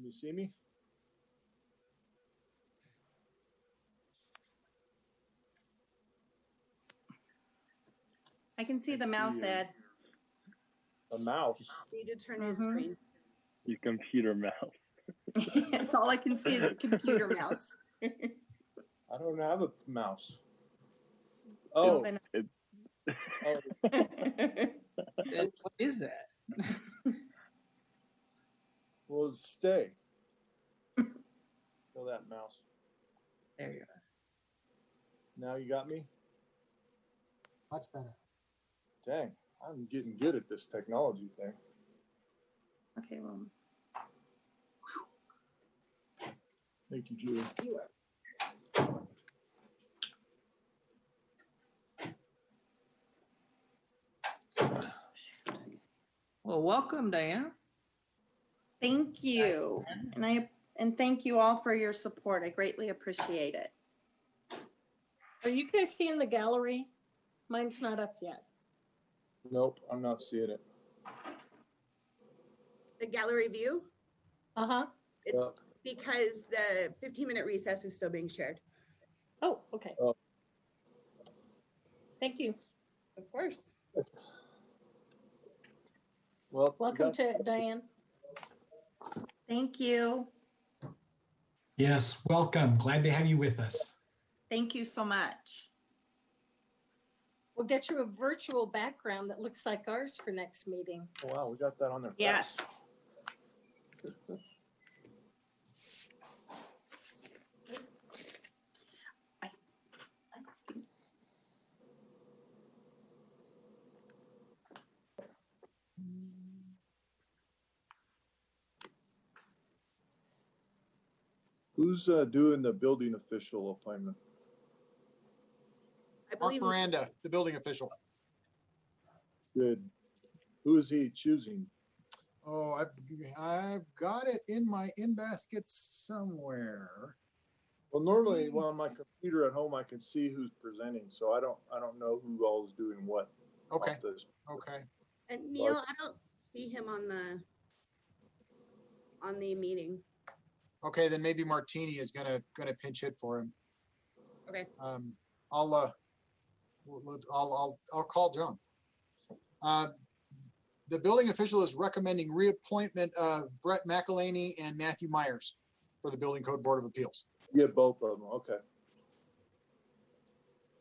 you see me? I can see the mouse, Ed. A mouse. Need to turn his screen. Your computer mouse. That's all I can see is the computer mouse. I don't have a mouse. Well, Oh, then- oh, What is that? well, stay. Kill that mouse. There you are. Now you got me? Much better. Dang, I'm getting good at this technology thing. Okay, well, Thank you, Julie. Well, welcome, Diane. thank you. And thank you all for your support. I greatly appreciate it. Are you guys seeing the gallery? Mine's not up yet. Nope, I'm not seeing it. The gallery view, Uh-huh. it's Yeah. because the 15-minute recess is still being shared. Oh, okay. Oh. Thank you. Of course. Well, Welcome to Diane. Thank you. Yes, welcome. Glad to have you with us. Thank you so much. We'll get you a virtual background that looks like ours for next meeting. oh, wow, we got that on there. fast. Yes. Who's doing the building official appointment? I Mark believe Miranda, the building official. Good. Who is he choosing? Oh, I've got it in my in basket somewhere. Well, normally, well, on my computer at home, I can see who's presenting, so I don't know who all is doing what. Okay, off this. okay. And Neil, I don't see him on the meeting. Okay, then maybe Martini is gonna pinch hit for him. Okay. I'll call John. The building official is recommending reappointment of Brett McElhaney and Matthew Myers for the Building Code Board of Appeals. Get both of them, okay.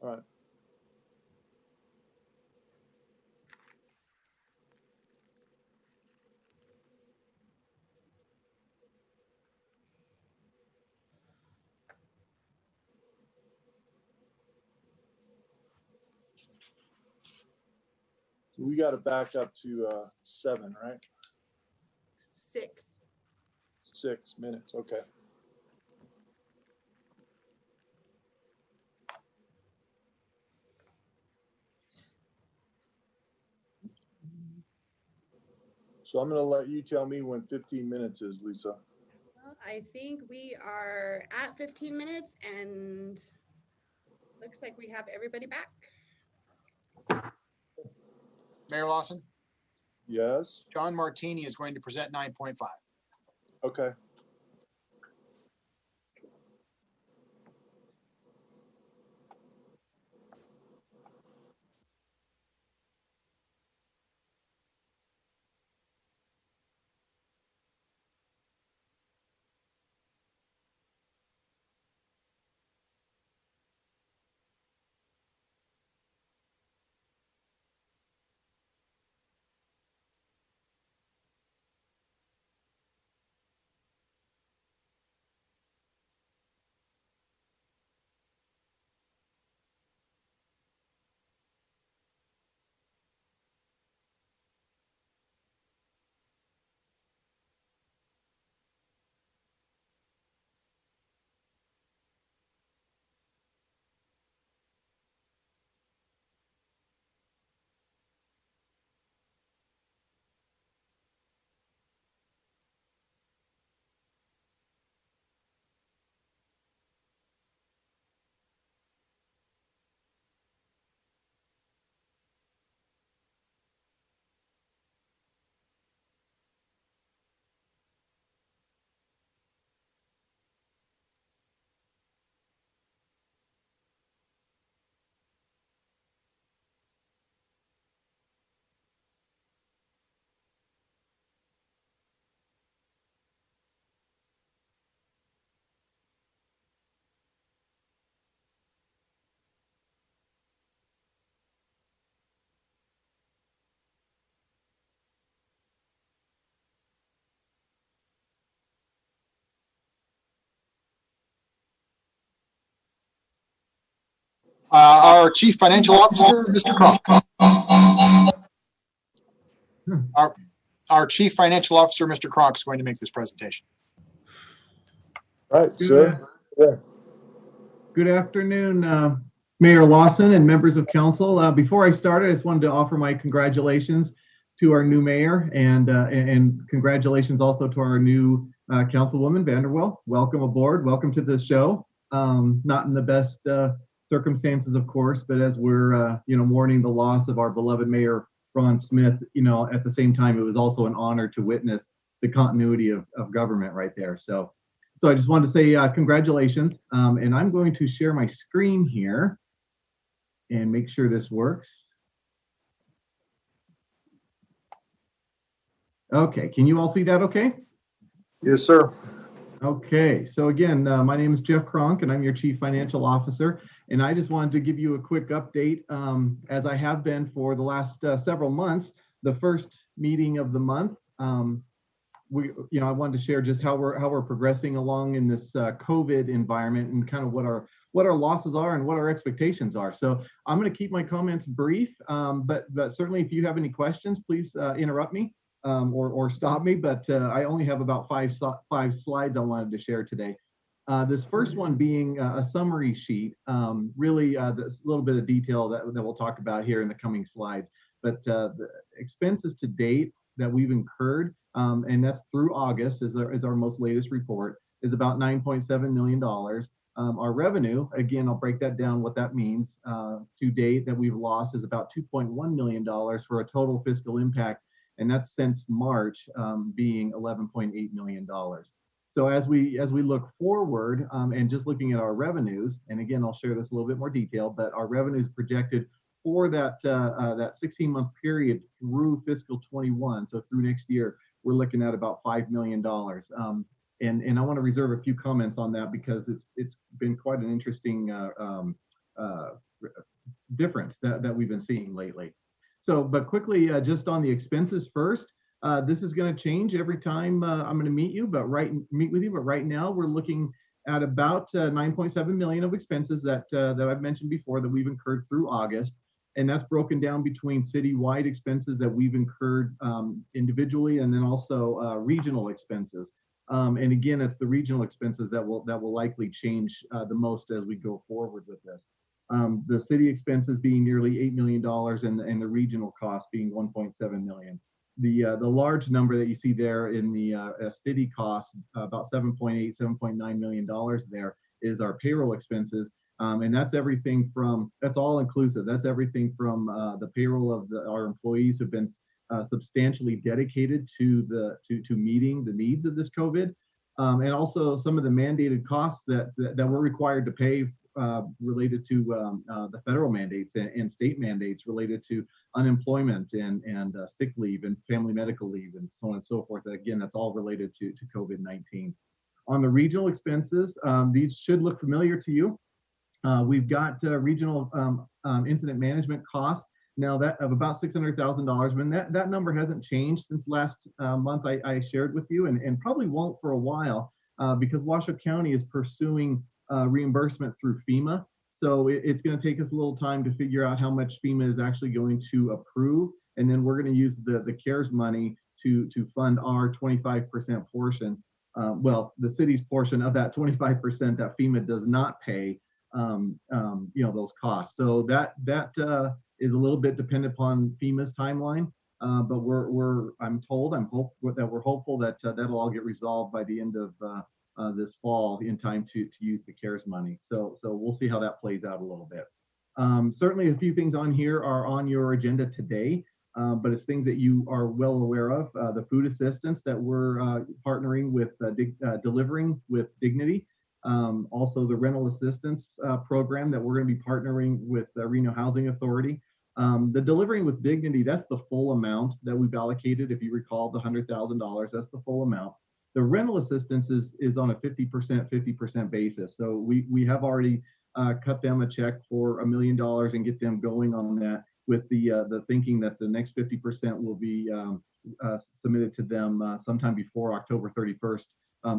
All right. So we got to back up to 7, right? 6. 6 minutes, okay. So I'm going to let you tell me when 15 minutes is, Lisa. Well, I think we are at 15 minutes and looks like we have everybody back. Mayor Lawson, Yes? John Martini is going to present 9.5. Okay. Our Chief Financial Officer, Mr. Kronk. Our Chief Financial Officer, Mr. Kronk, is going to make this presentation. Right, sir. Yeah. Good afternoon, Mayor Lawson and members of council. Before I start, I just wanted to offer my congratulations to our new mayor and congratulations also to our new councilwoman, Vanderwell. Welcome aboard. Welcome to the show. Not in the best circumstances, of course, but as we're mourning the loss of our beloved Mayor Ron Smith, at the same time, it was also an honor to witness the continuity of government right there. So I just wanted to say congratulations, and I'm going to share my screen here and make sure this works. Okay, can you all see that okay? Yes, sir. Okay, so again, my name is Jeff Kronk and I'm your Chief Financial Officer. And I just wanted to give you a quick update, as I have been for the last several months. The first meeting of the month, I wanted to share just how we're progressing along in this COVID environment and kind of what our losses are and what our expectations are. So I'm going to keep my comments brief, but certainly if you have any questions, please interrupt me or stop me. But I only have about five slides I wanted to share today. This first one being a summary sheet, really this little bit of detail that we'll talk about here in the coming slides. But the expenses to date that we've incurred, and that's through August is our most latest report, is about $9.7 million. Our revenue, again, I'll break that down what that means, to date that we've lost is about $2.1 million for a total fiscal impact, and that's since March, being $11.8 million. So as we look forward, and just looking at our revenues, and again, I'll share this a little bit more detail, but our revenues projected for that 16-month period through fiscal 21, so through next year, we're looking at about $5 million. And I want to reserve a few comments on that because it's been quite an interesting difference that we've been seeing lately. So, but quickly, just on the expenses first, this is going to change every time I'm going to meet with you. But right now, we're looking at about 9.7 million of expenses that I've mentioned before that we've incurred through August. And that's broken down between citywide expenses that we've incurred individually, and then also regional expenses. And again, it's the regional expenses that will likely change the most as we go forward with this. The city expenses being nearly $8 million and the regional cost being 1.7 million. The large number that you see there in the city cost, about $7.9 million there, is our payroll expenses. And that's everything from, that's all inclusive. That's everything from the payroll of our employees who've been substantially dedicated to meeting the needs of this COVID, and also some of the mandated costs that we're required to pay related to the federal mandates and state mandates related to unemployment and sick leave and family medical leave and so on and so forth. Again, that's all related to COVID-19. On the regional expenses, these should look familiar to you. We've got regional incident management costs now that of about $600,000. But that number hasn't changed since last month I shared with you, and probably won't for a while because Washoe County is pursuing reimbursement through FEMA. So it's going to take us a little time to figure out how much FEMA is actually going to approve, and then we're going to use the CARES money to fund our 25% portion. Well, the city's portion of that 25% that FEMA does not pay. Those costs. So that is a little bit dependent upon FEMA's timeline, but I'm hopeful that that'll all get resolved by the end of this fall in time to use the CARES money. So we'll see how that plays out a little bit. Certainly a few things on here are on your agenda today, but it's things that you are well aware of. The food assistance that we're partnering with, delivering with Dignity. Also the rental assistance program that we're going to be partnering with the Reno Housing Authority. The delivering with Dignity, that's the full amount that we've allocated. If you recall the $100,000, that's the full amount. The rental assistance is on a 50% basis. So we have already cut them a check for $1 million and get them going on that, with the thinking that the next 50% will be submitted to them sometime before October 31st.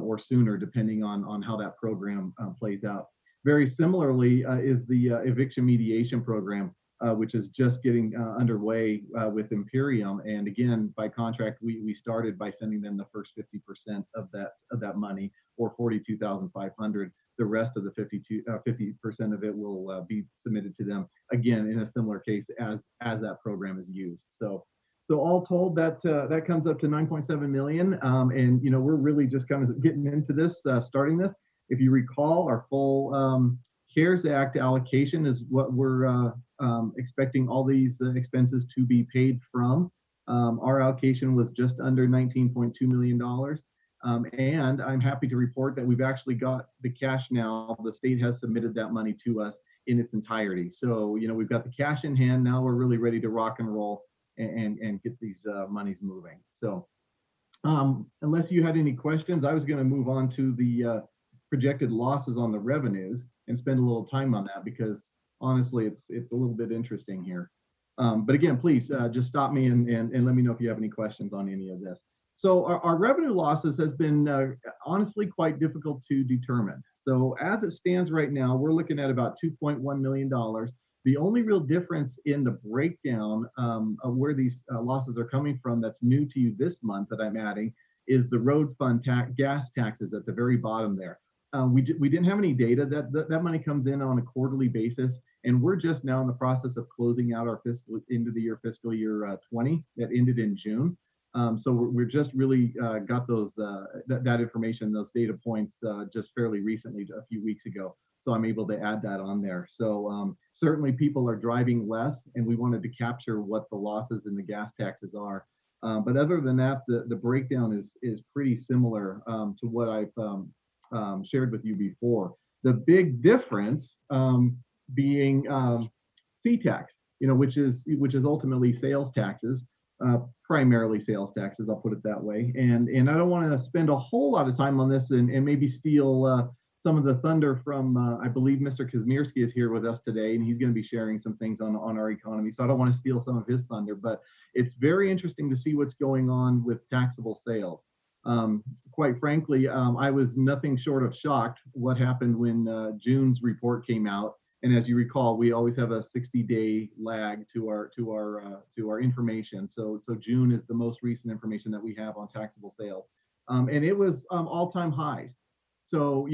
Or sooner, depending on how that program plays out. Very similarly is the eviction mediation program, which is just getting underway with Imperium. And again, by contract, we started by sending them the first 50% of that money, or 42,500. The rest of the 50% of it will be submitted to them, again, in a similar case as that program is used. So all told, that comes up to 9.7 million. And we're really just kind of getting into this, starting this. If you recall, our full CARES Act allocation is what we're expecting all these expenses to be paid from. Our allocation was just under $19.2 million. And I'm happy to report that we've actually got the cash now. The state has submitted that money to us in its entirety. So, we've got the cash in hand. Now we're really ready to rock and roll and get these monies moving. So unless you had any questions, I was going to move on to the projected losses on the revenues and spend a little time on that, because honestly, it's a little bit interesting here. But again, please just stop me and let me know if you have any questions on any of this. So our revenue losses has been honestly quite difficult to determine. So as it stands right now, we're looking at about $2.1 million. The only real difference in the breakdown of where these losses are coming from that's new to you this month that I'm adding is the road fund gas taxes at the very bottom there. We didn't have any data. That money comes in on a quarterly basis, and we're just now in the process of closing out our fiscal year 20 that ended in June. So we're just really got those that information, those data points just fairly recently, a few weeks ago. So I'm able to add that on there. So certainly people are driving less, and we wanted to capture what the losses in the gas taxes are. But other than that, the breakdown is pretty similar to what I've shared with you before. The big difference being C-tax, which is ultimately sales taxes. Primarily sales taxes, I'll put it that way. And I don't want to spend a whole lot of time on this and maybe steal some of the thunder from, I believe Mr. Kazmierski is here with us today, and he's going to be sharing some things on our economy. So I don't want to steal some of his thunder, but it's very interesting to see what's going on with taxable sales. Quite frankly, I was nothing short of shocked what happened when June's report came out. And as you recall, we always have a 60-day lag to our information. So June is the most recent information that we have on taxable sales, and it was all-time highs. So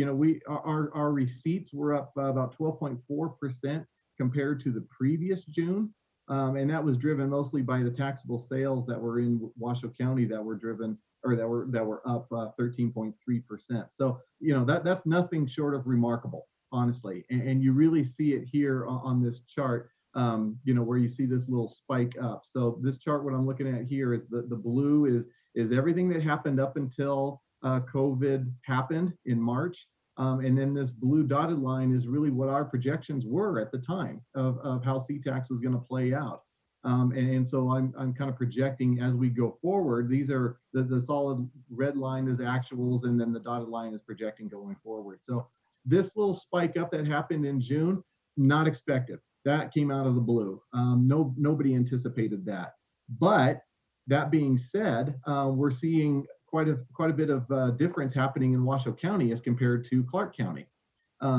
our receipts were up about 12.4% compared to the previous June, and that was driven mostly by the taxable sales that were in Washoe County that were driven, or that were up 13.3%. So that's nothing short of remarkable, honestly. And you really see it here on this chart, where you see this little spike up. So this chart, what I'm looking at here is the blue is everything that happened up until COVID happened in March. And then this blue dotted line is really what our projections were at the time of how C-tax was going to play out. And so I'm kind of projecting as we go forward. These are the solid red line is actuals, and then the dotted line is projecting going forward. So this little spike up that happened in June, not expected. That came out of the blue. Nobody anticipated that. But that being said, we're seeing quite a bit of difference happening in Washoe County as compared to Clark County.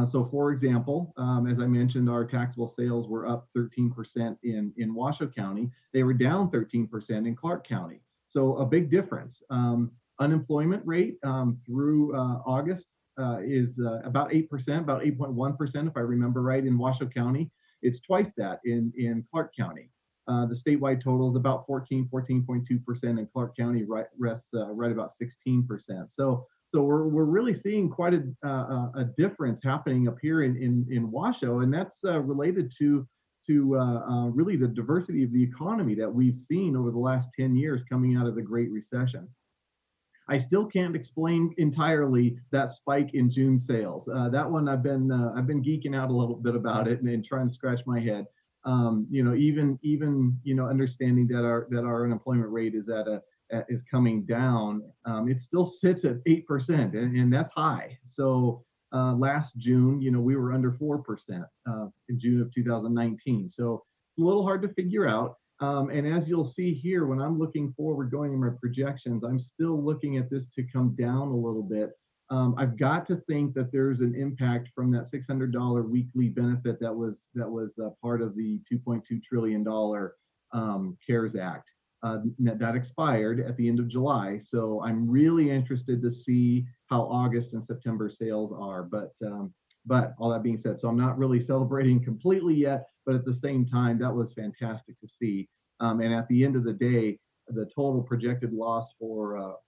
So for example, as I mentioned, our taxable sales were up 13% in Washoe County. They were down 13% in Clark County. So a big difference. Unemployment rate through August is about 8%, about 8.1%, if I remember right, in Washoe County. It's twice that in Clark County. The statewide total is about 14.2% in Clark County, right about 16%. So we're really seeing quite a difference happening up here in Washoe, and that's related to really the diversity of the economy that we've seen over the last 10 years coming out of the Great Recession. I still can't explain entirely that spike in June sales. That one I've been geeking out a little bit about it and trying to scratch my head. Even understanding that our unemployment rate is coming down, it still sits at 8%, and that's high. So last June, we were under 4% in June of 2019. So it's a little hard to figure out. And as you'll see here, when I'm looking forward, going in my projections, I'm still looking at this to come down a little bit I've got to think that there's an impact from that $600 weekly benefit that was part of the $2.2 trillion CARES Act. That expired at the end of July. So I'm really interested to see how August and September sales are. But all that being said, so I'm not really celebrating completely yet, but at the same time, that was fantastic to see. And at the end of the day, the total projected loss for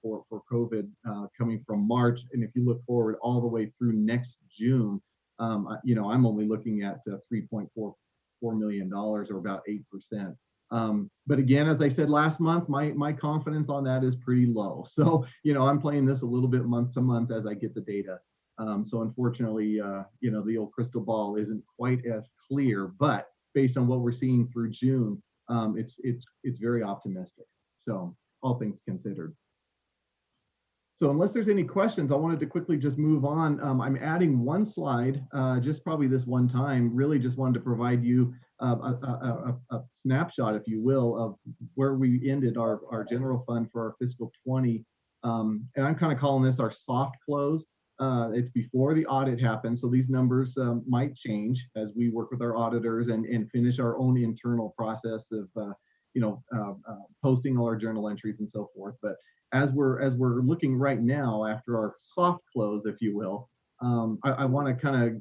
COVID coming from March, and if you look forward all the way through next June, I'm only looking at $3.44 million, or about 8%. But again, as I said last month, my confidence on that is pretty low. So, I'm playing this a little bit month to month as I get the data. So unfortunately, the old crystal ball isn't quite as clear, but based on what we're seeing through June, it's very optimistic. So all things considered. So unless there's any questions, I wanted to quickly just move on. I'm adding one slide, just probably this one time, really just wanted to provide you a snapshot, if you will, of where we ended our general fund for our fiscal 20. And I'm kind of calling this our soft close. It's before the audit happened, so these numbers might change as we work with our auditors and finish our own internal process of posting all our journal entries and so forth. But as we're looking right now after our soft close, if you will, I want to kind of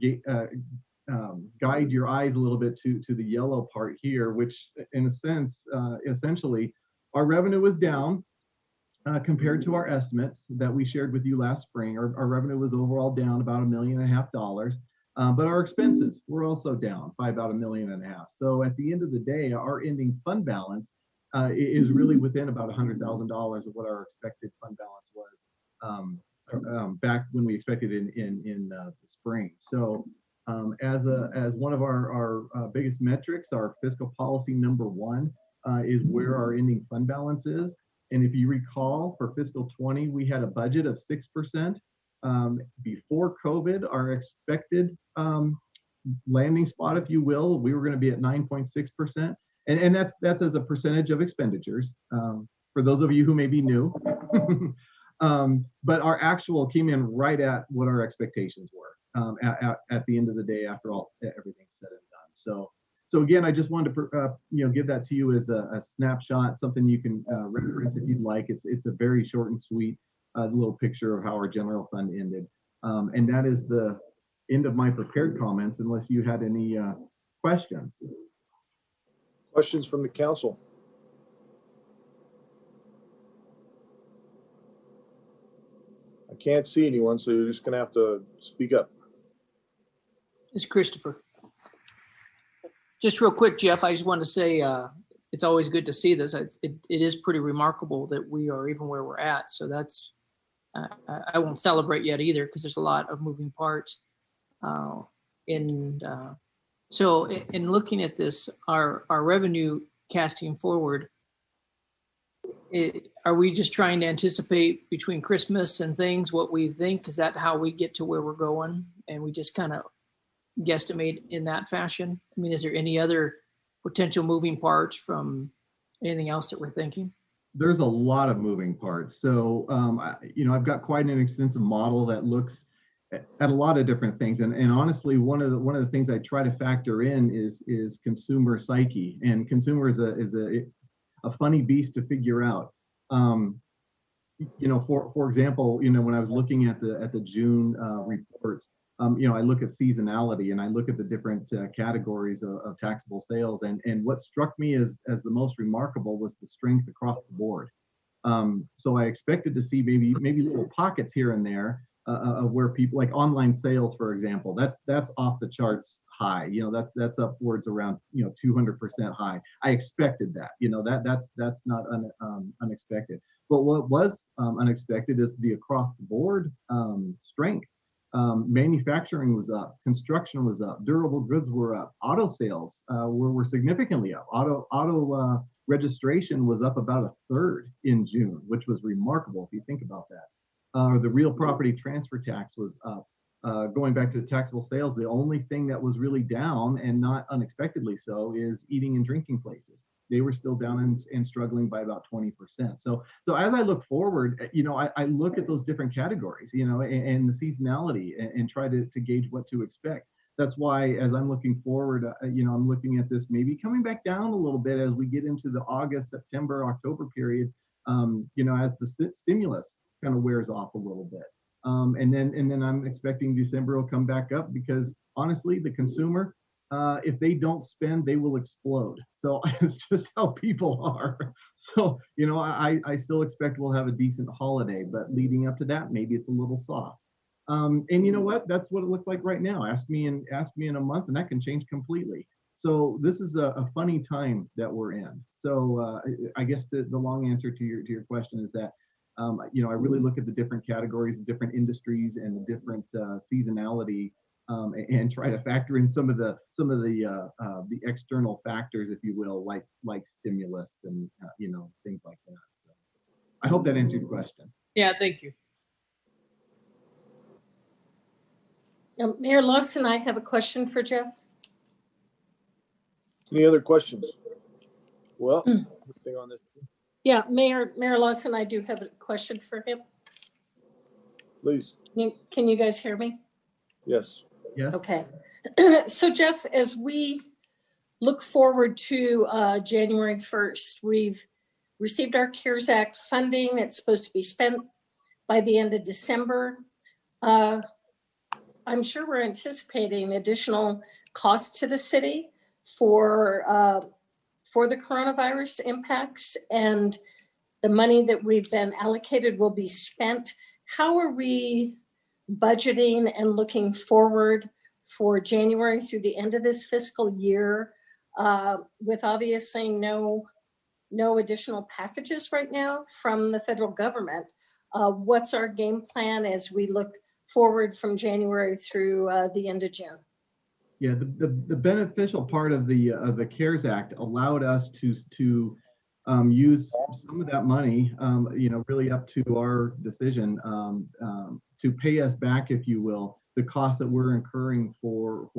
guide your eyes a little bit to the yellow part here, which in a sense, essentially, our revenue was down compared to our estimates that we shared with you last spring. Our revenue was overall down about $1.5 million. But our expenses were also down by about $1.5 million. So at the end of the day, our ending fund balance is really within about $100,000 of what our expected fund balance was back when we expected in the spring. So as one of our biggest metrics, our fiscal policy number one is where our ending fund balance is. And if you recall, for fiscal 20, we had a budget of 6%. Before COVID, our expected landing spot, if you will, we were going to be at 9.6%. And that's as a percentage of expenditures, for those of you who may be new. But our actual came in right at what our expectations were at the end of the day after everything's said and done. So again, I just wanted to give that to you as a snapshot, something you can reference if you'd like. It's a very short and sweet little picture of how our general fund ended. And that is the end of my prepared comments, unless you had any questions. Questions from the council? I can't see anyone, so you're just gonna have to speak up. It's Christopher. Just real quick, Jeff, I just want to say it's always good to see this. It is pretty remarkable that we are even where we're at. So that's, I won't celebrate yet either, because there's a lot of moving parts. So in looking at this, our revenue casting forward, are we just trying to anticipate between Christmas and things what we think? Is that how we get to where we're going? And we just kind of guesstimate in that fashion? I mean, is there any other potential moving parts from anything else that we're thinking? There's a lot of moving parts. So, I've got quite an extensive model that looks at a lot of different things. And honestly, one of the things I try to factor in is consumer psyche. And consumer is a funny beast to figure out. For example, when I was looking at the June reports, I look at seasonality and I look at the different categories of taxable sales. And what struck me as the most remarkable was the strength across the board. So I expected to see maybe little pockets here and there of where people, like online sales, for example, that's off the charts high. That's upwards around 200% high. I expected that. That's not unexpected. But what was unexpected is the across the board strength. Manufacturing was up, construction was up, durable goods were up, auto sales were significantly up. Auto registration was up about 1/3 in June, which was remarkable if you think about that. The real property transfer tax was up. Going back to the taxable sales, the only thing that was really down, and not unexpectedly so, is eating and drinking places. they were still down and struggling by about 20%. So as I look forward, I look at those different categories, and the seasonality, and try to gauge what to expect. That's why, as I'm looking forward, I'm looking at this maybe coming back down a little bit as we get into the August, September, October period, as the stimulus kind of wears off a little bit. And then I'm expecting December will come back up, because honestly, the consumer, if they don't spend, they will explode. So it's just how people are. So, I still expect we'll have a decent holiday, but leading up to that, maybe it's a little soft. And you know what? That's what it looks like right now. Ask me in a month, and that can change completely. So this is a funny time that we're in. So I guess the long answer to your question is that I really look at the different categories, the different industries, and the different seasonality, and try to factor in some of the external factors, if you will, like stimulus and things like that. So I hope that answered your question. Yeah, thank you. Mayor Lawson, I have a question for Jeff. Any other questions? Well, anything on this? Yeah, Mayor Lawson, I do have a question for him. Please. Can you guys hear me? Yes. Yes. Okay. So Jeff, as we look forward to January 1st, we've received our CARES Act funding. It's supposed to be spent by the end of December. I'm sure we're anticipating additional costs to the city for the coronavirus impacts, and the money that we've been allocated will be spent. How are we budgeting and looking forward for January through the end of this fiscal year, with obviously no additional packages right now from the federal government? What's our game plan as we look forward from January through the end of June? Yeah, the beneficial part of the CARES Act allowed us to use some of that money, really up to our decision, to pay us back, if you will, the costs that we're incurring for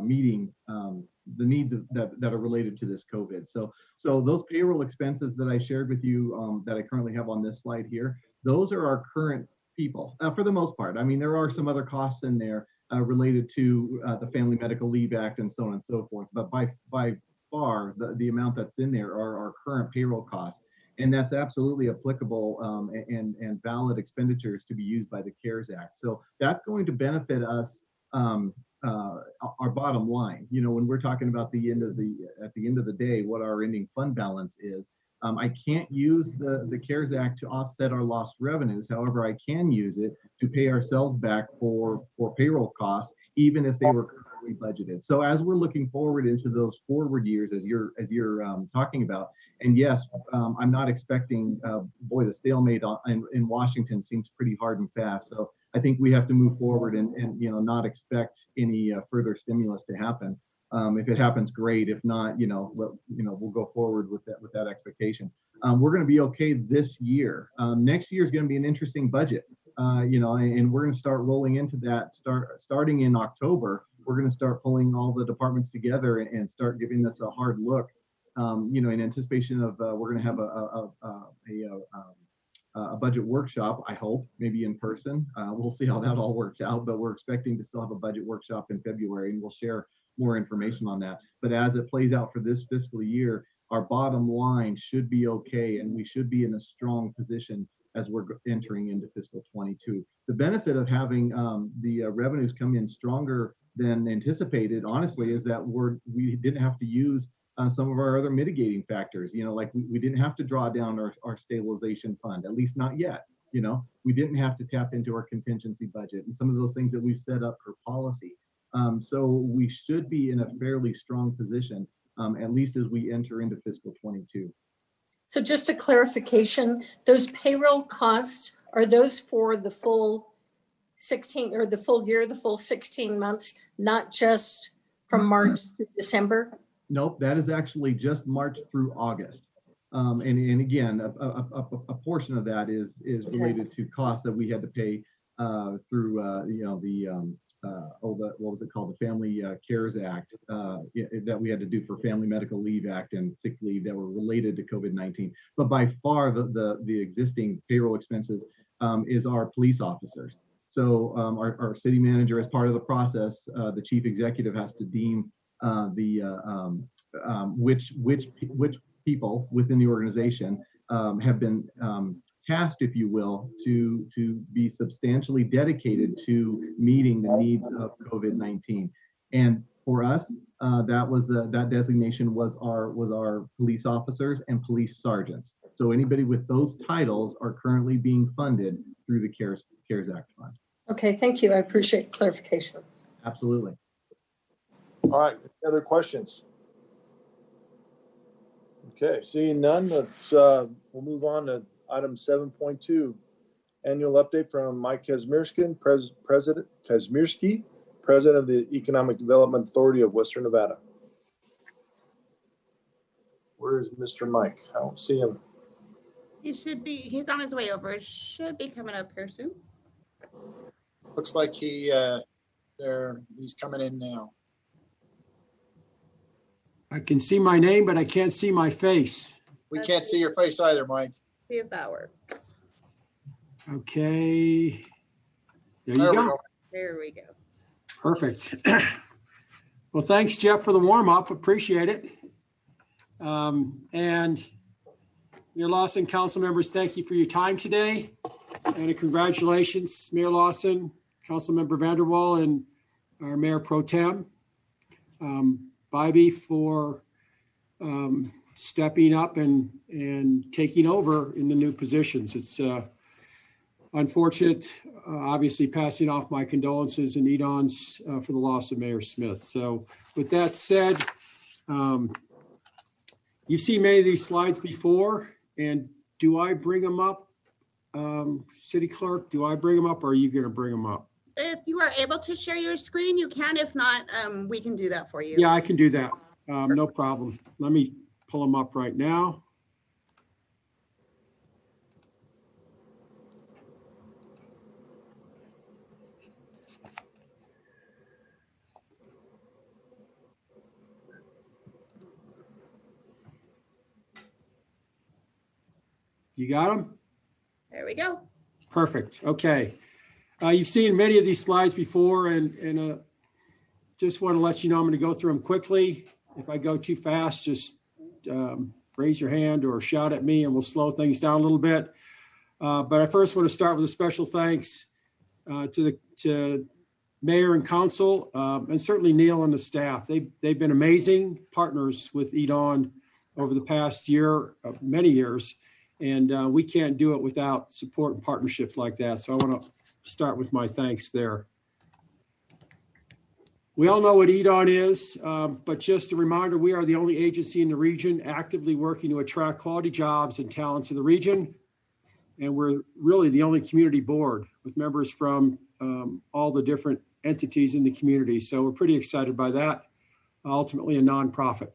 meeting the needs that are related to this COVID. So those payroll expenses that I shared with you, that I currently have on this slide here, those are our current people, for the most part. I mean, there are some other costs in there related to the Family Medical Leave Act and so on and so forth, but by far the amount that's in there are our current payroll costs, and that's absolutely applicable and valid expenditures to be used by the CARES Act. So that's going to benefit us, our bottom line. When we're talking about at the end of the day, what our ending fund balance is. I can't use the CARES Act to offset our lost revenues. However, I can use it to pay ourselves back for payroll costs, even if they were currently budgeted. So as we're looking forward into those forward years, as you're talking about, and yes, I'm not expecting, the stalemate in Washington seems pretty hard and fast. So I think we have to move forward and not expect any further stimulus to happen. If it happens, great. If not, we'll go forward with that expectation. We're going to be okay this year. Next year is going to be an interesting budget, and we're going to start rolling into that. Starting in October, we're going to start pulling all the departments together and start giving this a hard look. In anticipation of we're going to have a budget workshop. I hope, maybe in person. We'll see how that all works out. But we're expecting to still have a budget workshop in February, and we'll share more information on that. But as it plays out for this fiscal year, our bottom line should be okay, and we should be in a strong position as we're entering into fiscal 22. The benefit of having the revenues come in stronger than anticipated, honestly, is that we didn't have to use some of our other mitigating factors. Like we didn't have to draw down our stabilization fund, at least not yet. We didn't have to tap into our contingency budget and some of those things that we've set up for policy. So we should be in a fairly strong position, at least as we enter into fiscal 22. So just a clarification, those payroll costs, are those for the full 16 or the full year, the full 16 months, not just from March to December? Nope, that is actually just March through August. And again, a portion of that is related to costs that we had to pay through what was it called? The Family Cares Act that we had to do for Family Medical Leave Act and sick leave that were related to COVID-19. But by far the existing payroll expenses is our police officers. So our city manager, as part of the process, the chief executive has to deem which people within the organization have been tasked, if you will, to be substantially dedicated to meeting the needs of COVID-19. And for us, that designation was our police officers and police sergeants. So anybody with those titles are currently being funded through the CARES Act fund. Okay, thank you. I appreciate clarification. Absolutely. All right, any other questions? Okay, seeing none, let's we'll move on to item 7.2. Annual update from Mike Kazmierski, President of the Economic Development Authority of Western Nevada. Where is Mr. Mike? I don't see him. He's on his way over. Should be coming up here soon. Looks like he's coming in now. I can see my name, but I can't see my face. We can't see your face either, Mike. See if that works. Okay. There There you we go. go. There we go. Perfect. Well, thanks, Jeff, for the warm-up. Appreciate it. And Mayor Lawson, council members, thank you for your time today. And congratulations, Mayor Lawson, Councilmember Vanderwall, and our Mayor Pro Tem, Bobby, for stepping up and taking over in the new positions. It's unfortunate, obviously passing off my condolences and Edon's for the loss of Mayor Smith. So with that said, you've seen many of these slides before, and do I bring them up? City Clerk, do I bring them up, or are you going to bring them up? If you are able to share your screen, you can. If not, we can do that for you. Yeah, I can do that. No problem. Let me pull them up right now. You got them? There we go. Perfect. Okay. You've seen many of these slides before, and just want to let you know I'm going to go through them quickly. If I go too fast, just raise your hand or shout at me and we'll slow things down a little bit. But I first want to start with a special thanks to Mayor and Council, and certainly Neil and the staff. They've been amazing partners with Edon over the past year, many years, and we can't do it without support and partnership like that. So I want to start with my thanks there. We all know what Edon is, but just a reminder, we are the only agency in the region actively working to attract quality jobs and talents in the region. And we're really the only community board with members from all the different entities in the community. So we're pretty excited by that. Ultimately a nonprofit.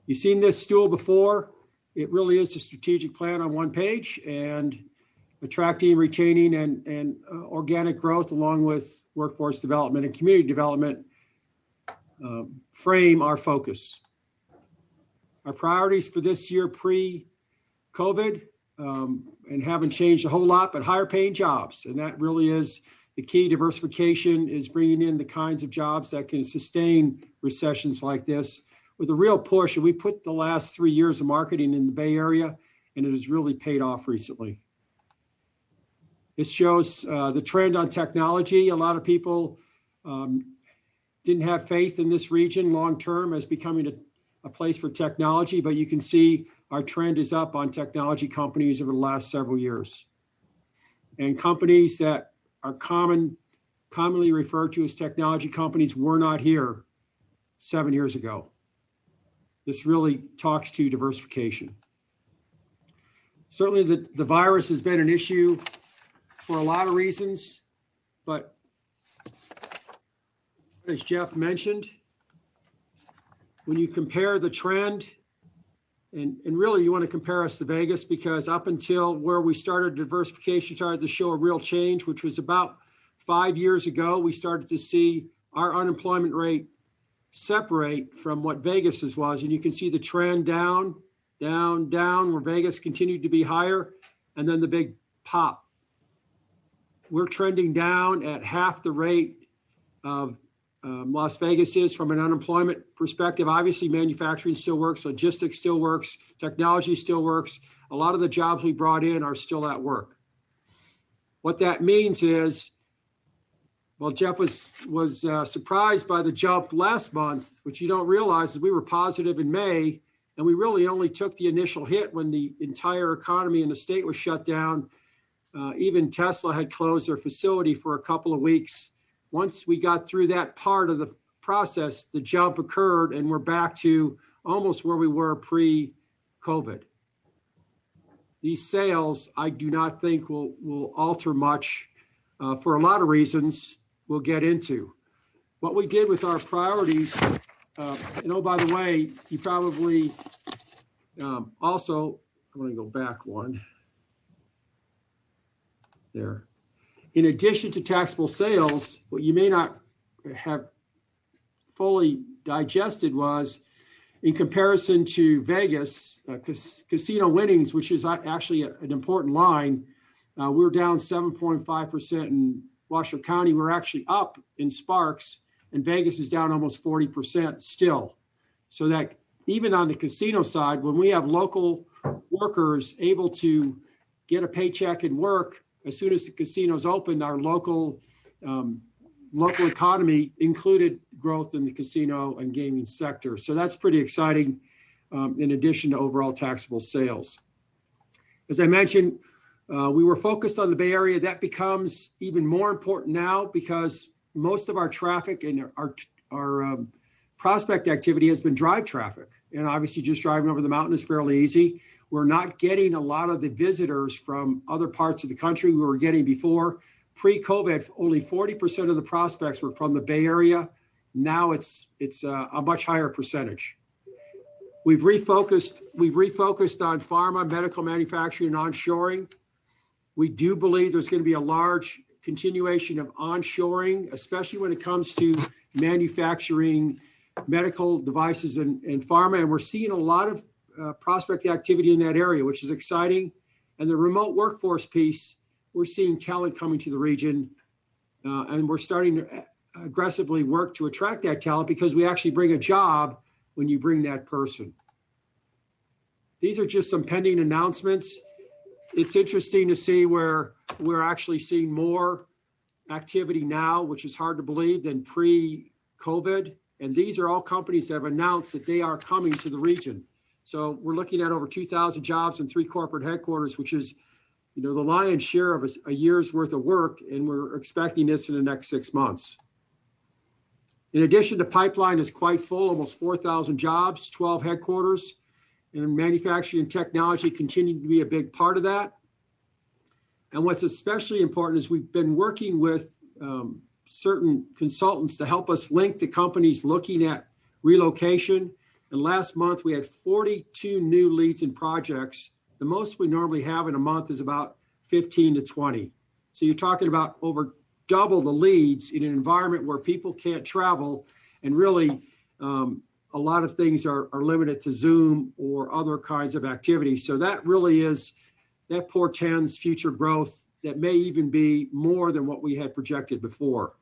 You've seen this stool before. It really is a strategic plan on one page, and attracting, retaining, and organic growth, along with workforce development and community development, frame our focus. Our priorities for this year pre-COVID, and haven't changed a whole lot, but higher paying jobs. And that really is the key. Diversification is bringing in the kinds of jobs that can sustain recessions like this with a real push. And we put the last 3 years of marketing in the Bay Area, and it has really paid off recently. It shows the trend on technology. A lot of people didn't have faith in this region long-term as becoming a place for technology, but you can see our trend is up on technology companies over the last several years. And companies that are commonly referred to as technology companies were not here 7 years ago. This really talks to diversification. Certainly the virus has been an issue for a lot of reasons, but as Jeff mentioned, when you compare the trend, and really you want to compare us to Vegas, because up until where we started, diversification started to show a real change, which was about 5 years ago, we started to see our unemployment rate separate from what Vegas's was. And you can see the trend down, down, down, where Vegas continued to be higher, and then the big pop. We're trending down at half the rate of Las Vegas is from an unemployment perspective. Obviously, manufacturing still works, logistics still works, technology still works. A lot of the jobs we brought in are still at work. What that means is, well, Jeff was surprised by the jump last month, which you don't realize is we were positive in May, and we really only took the initial hit when the entire economy in the state was shut down. Even Tesla had closed their facility for a couple of weeks. Once we got through that part of the process, the jump occurred, and we're back to almost where we were pre-COVID. These sales, I do not think will alter much for a lot of reasons we'll get into. What we did with our priorities, by the way, you probably also, I'm going to go back one there. In addition to taxable sales, what you may not have fully digested was, in comparison to Vegas, casino winnings, which is actually an important line, we're down 7.5% in Washoe County. We're actually up in Sparks, and Vegas is down almost 40% still. So that even on the casino side, when we have local workers able to get a paycheck and work, as soon as the casinos opened, our local economy included growth in the casino and gaming sector. So that's pretty exciting, in addition to overall taxable sales. As I mentioned, we were focused on the Bay Area. That becomes even more important now because most of our traffic and our prospect activity has been drive traffic. And obviously just driving over the mountain is fairly easy. We're not getting a lot of the visitors from other parts of the country we were getting before. Pre-COVID, only 40% of the prospects were from the Bay Area. Now it's a much higher percentage. We've refocused on pharma, medical manufacturing, and onshoring. We do believe there's going to be a large continuation of onshoring, especially when it comes to manufacturing medical devices and pharma. And we're seeing a lot of prospect activity in that area, which is exciting. And the remote workforce piece, we're seeing talent coming to the region, and we're starting to aggressively work to attract that talent because we actually bring a job when you bring that person. These are just some pending announcements. It's interesting to see where we're actually seeing more activity now, which is hard to believe, than pre-COVID. And these are all companies that have announced that they are coming to the region. So we're looking at over 2,000 jobs and 3 corporate headquarters, which is, the lion's share of a year's worth of work. And we're expecting this in the next 6 months. In addition, the pipeline is quite full, almost 4,000 jobs, 12 headquarters, and manufacturing and technology continue to be a big part of that. And what's especially important is we've been working with certain consultants to help us link to companies looking at relocation. And last month, we had 42 new leads and projects. The most we normally have in a month is about 15 to 20. So you're talking about over double the leads in an environment where people can't travel, and really a lot of things are limited to Zoom or other kinds of activities. So that portends future growth that may even be more than what we had projected before.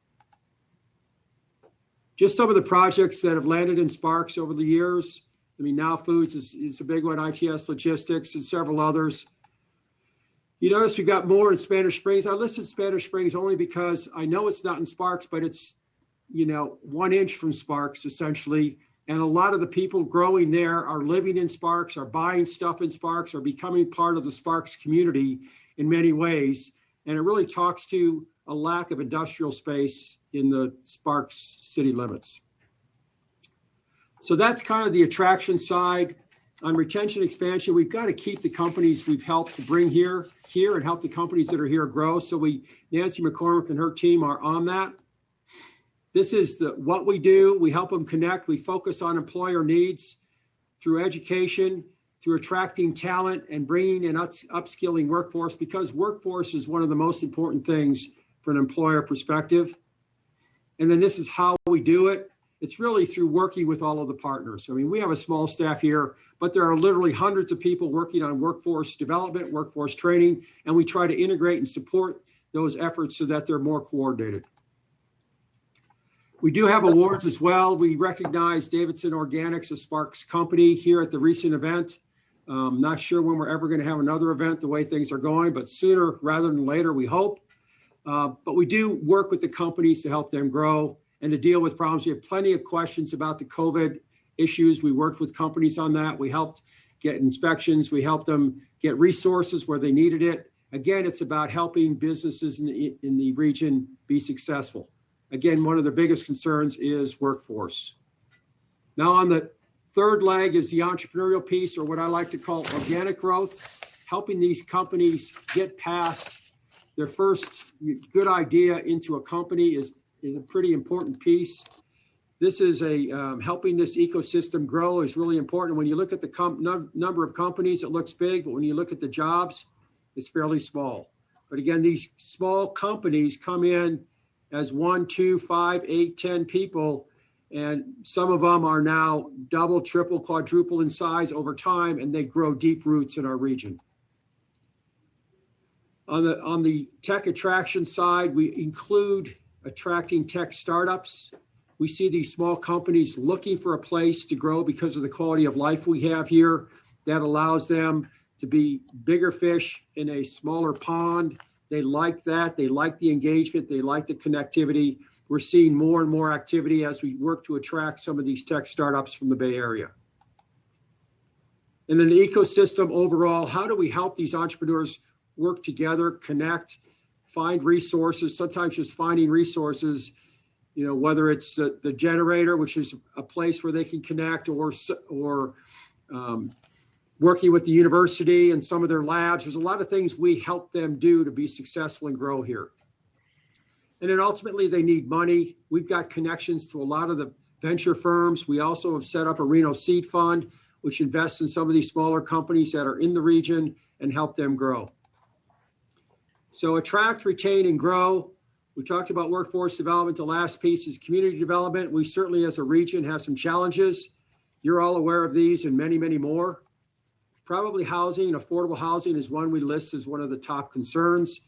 Just some of the projects that have landed in Sparks over the years. Now Foods is a big one, ITS Logistics, and several others. You notice we've got more in Spanish Springs. I listed Spanish Springs only because I know it's not in Sparks, but it's, 1 inch from Sparks, essentially. And a lot of the people growing there are living in Sparks, are buying stuff in Sparks, are becoming part of the Sparks community in many ways. And it really talks to a lack of industrial space in the Sparks city limits. So that's kind of the attraction side. On retention expansion, we've got to keep the companies we've helped to bring here and help the companies that are here grow. So Nancy McCormick and her team are on that. This is what we do. We help them connect. We focus on employer needs through education, through attracting talent and bringing an upskilling workforce, because workforce is one of the most important things from an employer perspective. And then this is how we do it. It's really through working with all of the partners. I mean, we have a small staff here, but there are literally hundreds of people working on workforce development, workforce training, and we try to integrate and support those efforts so that they're more coordinated. We do have awards as well. We recognize Davidson Organics, a Sparks company, here at the recent event. Not sure when we're ever going to have another event the way things are going, but sooner rather than later, we hope. But we do work with the companies to help them grow and to deal with problems. We have plenty of questions about the COVID issues. We worked with companies on that. We helped get inspections. We helped them get resources where they needed it. Again, it's about helping businesses in the region be successful. Again, one of the biggest concerns is workforce. Now on the third leg is the entrepreneurial piece, or what I like to call organic growth, helping these companies get past their first good idea into a company is a pretty important piece. This is helping this ecosystem grow is really important. When you look at the number of companies, it looks big, but when you look at the jobs, it's fairly small. But again, these small companies come in as 1, 2, 5, 8, 10 people, and some of them are now double, triple, quadruple in size over time, and they grow deep roots in our region. On the tech attraction side, we include attracting tech startups. We see these small companies looking for a place to grow because of the quality of life we have here that allows them to be bigger fish in a smaller pond. They like that. They like the engagement. They like the connectivity. We're seeing more and more activity as we work to attract some of these tech startups from the Bay Area. And then the ecosystem overall, how do we help these entrepreneurs work together, connect, find resources, sometimes just finding resources, you know, whether it's the generator, which is a place where they can connect, or working with the university and some of their labs. There's a lot of things we help them do to be successful and grow here. And then ultimately they need money. We've got connections to a lot of the venture firms. We also have set up a Reno Seed Fund, which invests in some of these smaller companies that are in the region and help them grow. So attract, retain, and grow. We talked about workforce development. The last piece is community development. We certainly as a region have some challenges. You're all aware of these and many, many more. Probably housing, affordable housing is one we list as one of the top concerns.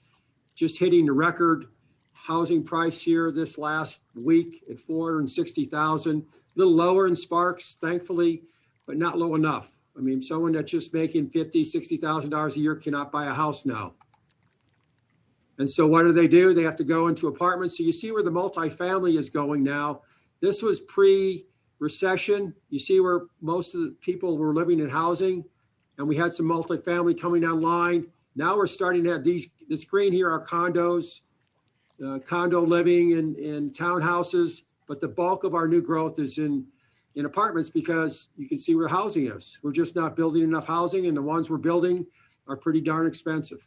Just hitting the record housing price here this last week at $460,000, a little lower in Sparks, thankfully, but not low enough. I mean, someone that's just making $50,000, $60,000 a year cannot buy a house now. And so what do? They have to go into apartments. So you see where the multifamily is going now. This was pre-recession. You see where most of the people were living in housing, and we had some multifamily coming online. Now we're starting to have this green here are condos, condo living in townhouses, but the bulk of our new growth is in apartments because you can see where housing is. We're just not building enough housing, and the ones we're building are pretty darn expensive.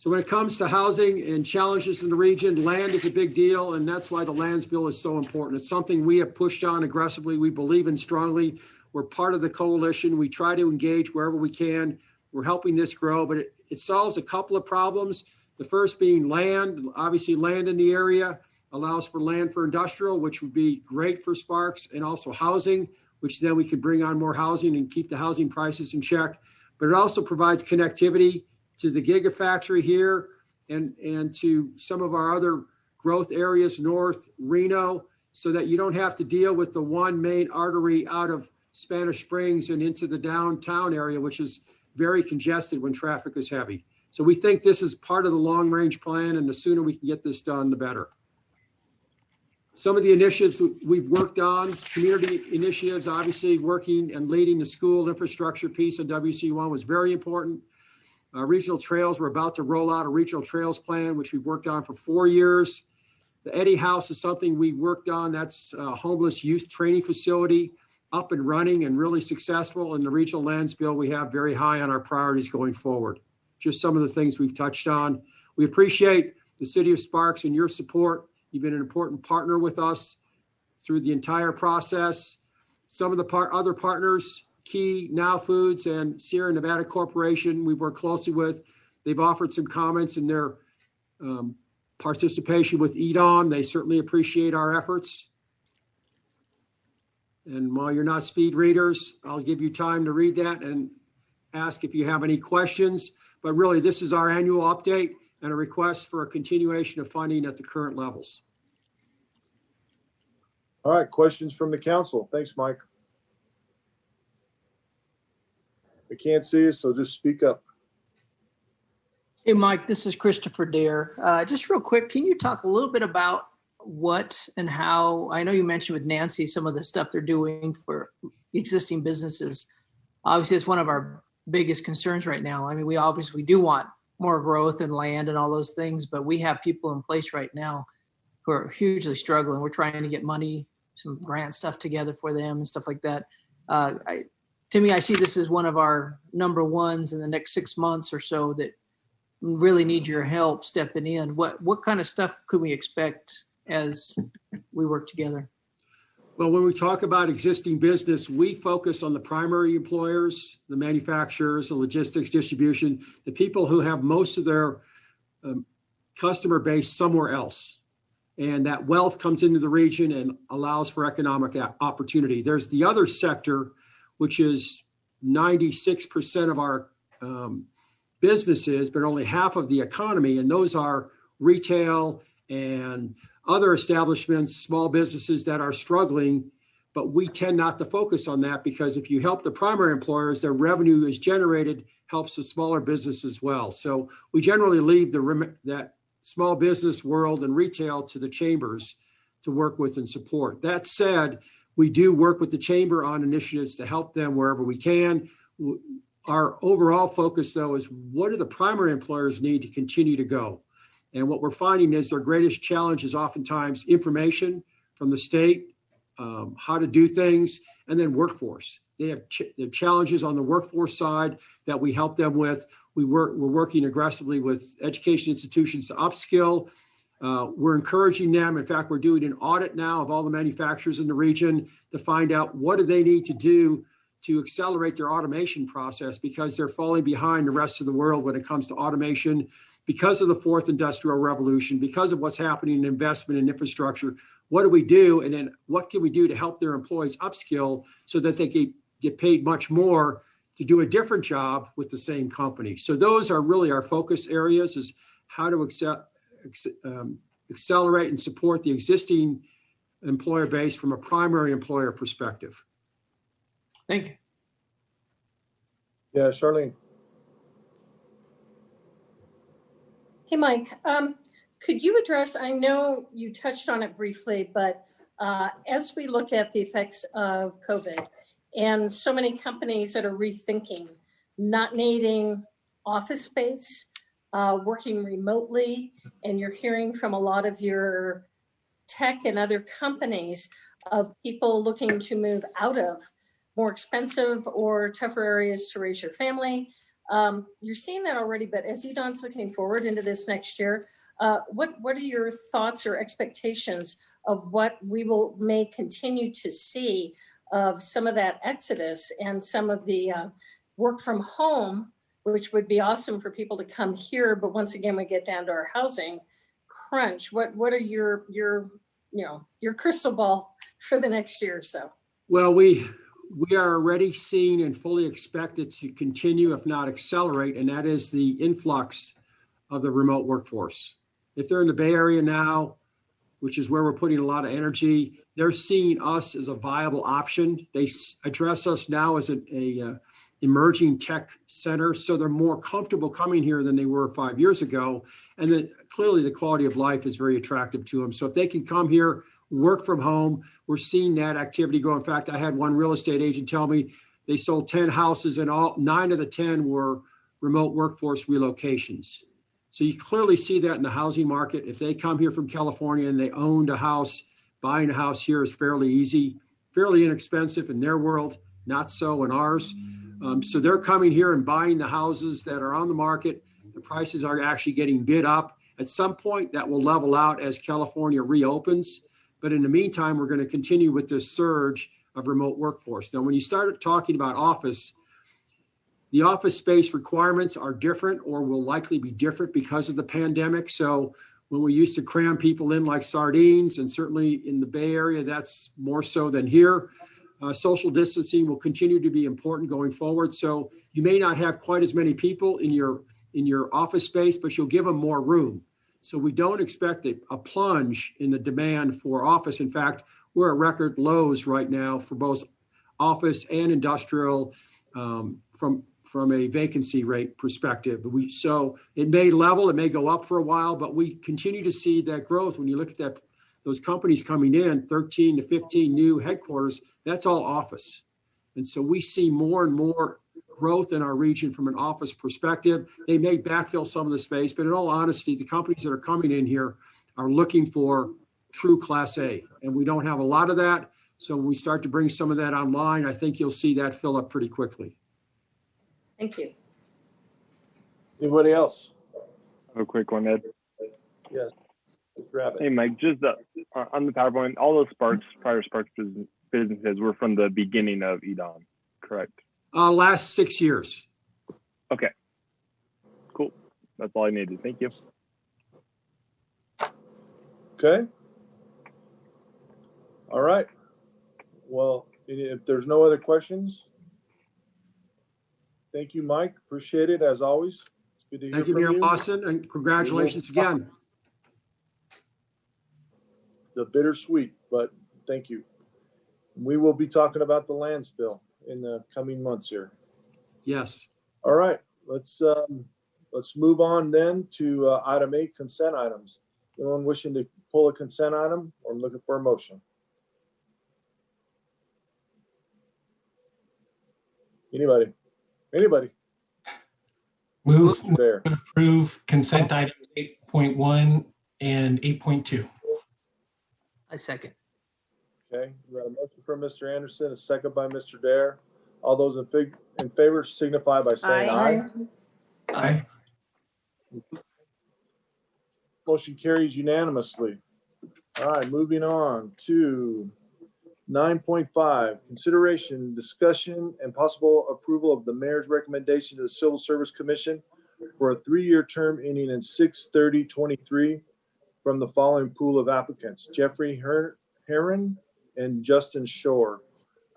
So when it comes to housing and challenges in the region, land is a big deal, and that's why the lands bill is so important. It's something we have pushed on aggressively. We believe in strongly. We're part of the coalition. We try to engage wherever we can. We're helping this grow, but it solves a couple of problems. The first being land. Obviously, land in the area allows for land for industrial, which would be great for Sparks, and also housing, which then we could bring on more housing and keep the housing prices in check. But it also provides connectivity to the Gigafactory here and to some of our other growth areas north, Reno, so that you don't have to deal with the one main artery out of Spanish Springs and into the downtown area, which is very congested when traffic is heavy. So we think this is part of the long range plan, and the sooner we can get this done, the better. Some of the initiatives we've worked on, community initiatives, obviously working and leading the school infrastructure piece of WC1 was very important. Regional trails, we're about to roll out a regional trails plan, which we've worked on for 4 years. The Eddie House is something we worked on. That's a homeless youth training facility, up and running and really successful. And the regional lands bill we have very high on our priorities going forward. Just some of the things we've touched on. We appreciate the City of Sparks and your support. You've been an important partner with us through the entire process. Some of the other partners, Key, Now Foods, and Sierra Nevada Corporation, we work closely with. They've offered some comments in their participation with EDON. They certainly appreciate our efforts. And while you're not speed readers, I'll give you time to read that and ask if you have any questions. But really, this is our annual update and a request for a continuation of funding at the current levels. All right, questions from the council. Thanks, Mike. We can't see you, so just speak up. Hey, Mike, this is Christopher Dare. Just real quick, can you talk a little bit about what and how, I know you mentioned with Nancy, some of the stuff they're doing for existing businesses. Obviously, it's one of our biggest concerns right now. I mean, we do want more growth and land and all those things, but we have people in place right now who are hugely struggling. We're trying to get money, some grant stuff together for them and stuff like that. To me, I see this as one of our number ones in the next 6 months or so that really need your help stepping in. What kind of stuff could we expect as we work together? Well, when we talk about existing business, we focus on the primary employers, the manufacturers, the logistics, distribution, the people who have most of their customer base somewhere else. And that wealth comes into the region and allows for economic opportunity. There's the other sector, which is 96% of our businesses, but only half of the economy. And those are retail and other establishments, small businesses that are struggling, but we tend not to focus on that because if you help the primary employers, their revenue is generated, helps the smaller business as well. So we generally leave that small business world and retail to the chambers to work with and support. That said, we do work with the chamber on initiatives to help them wherever we can. Our overall focus, though, is what do the primary employers need to continue to go? And what we're finding is their greatest challenge is oftentimes information from the state, how to do things, and then workforce. They have challenges on the workforce side that we help them with. We're working aggressively with education institutions to upskill. We're encouraging them. In fact, we're doing an audit now of all the manufacturers in the region to find out what do they need to do to accelerate their automation process because they're falling behind the rest of the world when it comes to automation because of the fourth industrial revolution, because of what's happening in investment and infrastructure. What do we do? And then what can we do to help their employees upskill so that they can get paid much more to do a different job with the same company? So those are really our focus areas, is how to accelerate and support the existing employer base from a primary employer perspective. Thank you. Yeah, Charlene. Hey, Mike, could you address, I know you touched on it briefly, but as we look at the effects of COVID and so many companies that are rethinking, not needing office space, working remotely, and you're hearing from a lot of your tech and other companies of people looking to move out of more expensive or tougher areas to raise your family. You're seeing that already, but as EDON's looking forward into this next year, what are your thoughts or expectations of what we may continue to see of some of that exodus and some of the work from home, which would be awesome for people to come here, but once again, we get down to our housing crunch. What are your crystal ball for the next year or so? Well, we are already seeing and fully expect it to continue, if not accelerate, and that is the influx of the remote workforce. If they're in the Bay Area now, which is where we're putting a lot of energy, they're seeing us as a viable option. They address us now as a emerging tech center, so they're more comfortable coming here than they were 5 years ago. And then clearly the quality of life is very attractive to them. So if they can come here, work from home, we're seeing that activity grow. In fact, I had one real estate agent tell me they sold 10 houses and 9 of the 10 were remote workforce relocations. So you clearly see that in the housing market. If they come here from California and they owned a house, buying a house here is fairly easy, fairly inexpensive in their world, not so in ours. So they're coming here and buying the houses that are on the market. The prices are actually getting bid up. At some point that will level out as California reopens. But in the meantime, we're going to continue with this surge of remote workforce. Now, when you started talking about office, The office space requirements are different or will likely be different because of the pandemic. So when we used to cram people in like sardines, and certainly in the Bay Area, that's more so than here. Social distancing will continue to be important going forward. So you may not have quite as many people in your office space, but you'll give them more room. So we don't expect a plunge in the demand for office. In fact, we're at record lows right now for both office and industrial from a vacancy rate perspective. So it may level, it may go up for a while, but we continue to see that growth. When you look at those companies coming in, 13 to 15 new headquarters, that's all office. And so we see more and more growth in our region from an office perspective. They may backfill some of the space, but in all honesty, the companies that are coming in here are looking for true Class A, and we don't have a lot of that. So when we start to bring some of that online, I think you'll see that fill up pretty quickly. Thank you. Anybody else? I have a quick one, Ed. Yes. Grab Hey, it. Mike, just on the PowerPoint, all those prior Sparks businesses were from the beginning of EDOM, correct? Last 6 years. Okay. Cool. That's all I needed. Thank you. Okay. All right. Well, if there's no other questions, thank you, Mike. Appreciate it as always. It's good to hear Thank you, from Mayor you. Lawson, and congratulations again. It's a bittersweet, but thank you. We will be talking about the land spill in the coming months here. Yes. All right, let's move on then to item 8, consent items. Anyone wishing to pull a consent item or looking for a motion? Anybody? Move Mr. Bear. to approve consent items 8.1 and 8.2. I second. Okay, we got a motion from Mr. Anderson, a second by Mr. Dare. All those in favor signify by saying aye. Aye. Motion carries unanimously. All right, moving on to 9.5, consideration, discussion, and possible approval of the mayor's recommendation to the Civil Service Commission for a 3-year term ending in 6/30/23 from the following pool of applicants: Jeffrey Heron and Justin Shore.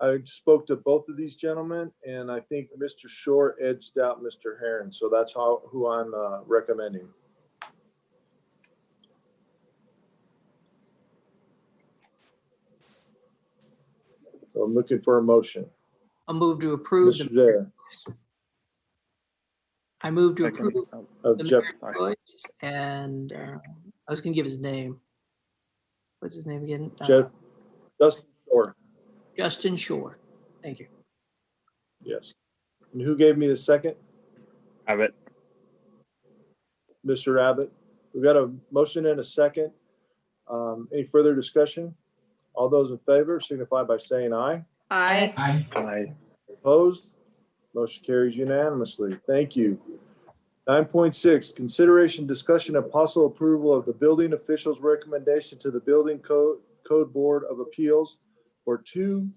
I spoke to both of these gentlemen, and I think Mr. Shore edged out Mr. Heron, so that's who I'm recommending. So I'm looking for a motion. I'll move to approve. Mr. Dare, I move to Second. approve of the Jeff, mayor's choice, and I was gonna give his name. What's his name again? Justin Shore, Justin Shore. Thank you. yes. And who gave me the second? Have it. Mr. Abbott. We've got a motion and a second. Any further discussion? All those in favor signify by saying aye. Aye. Aye. Aye. Opposed? Motion carries unanimously. Thank you. 9.6, consideration, discussion, and possible approval of the building official's recommendation to the Building Code Board of Appeals for two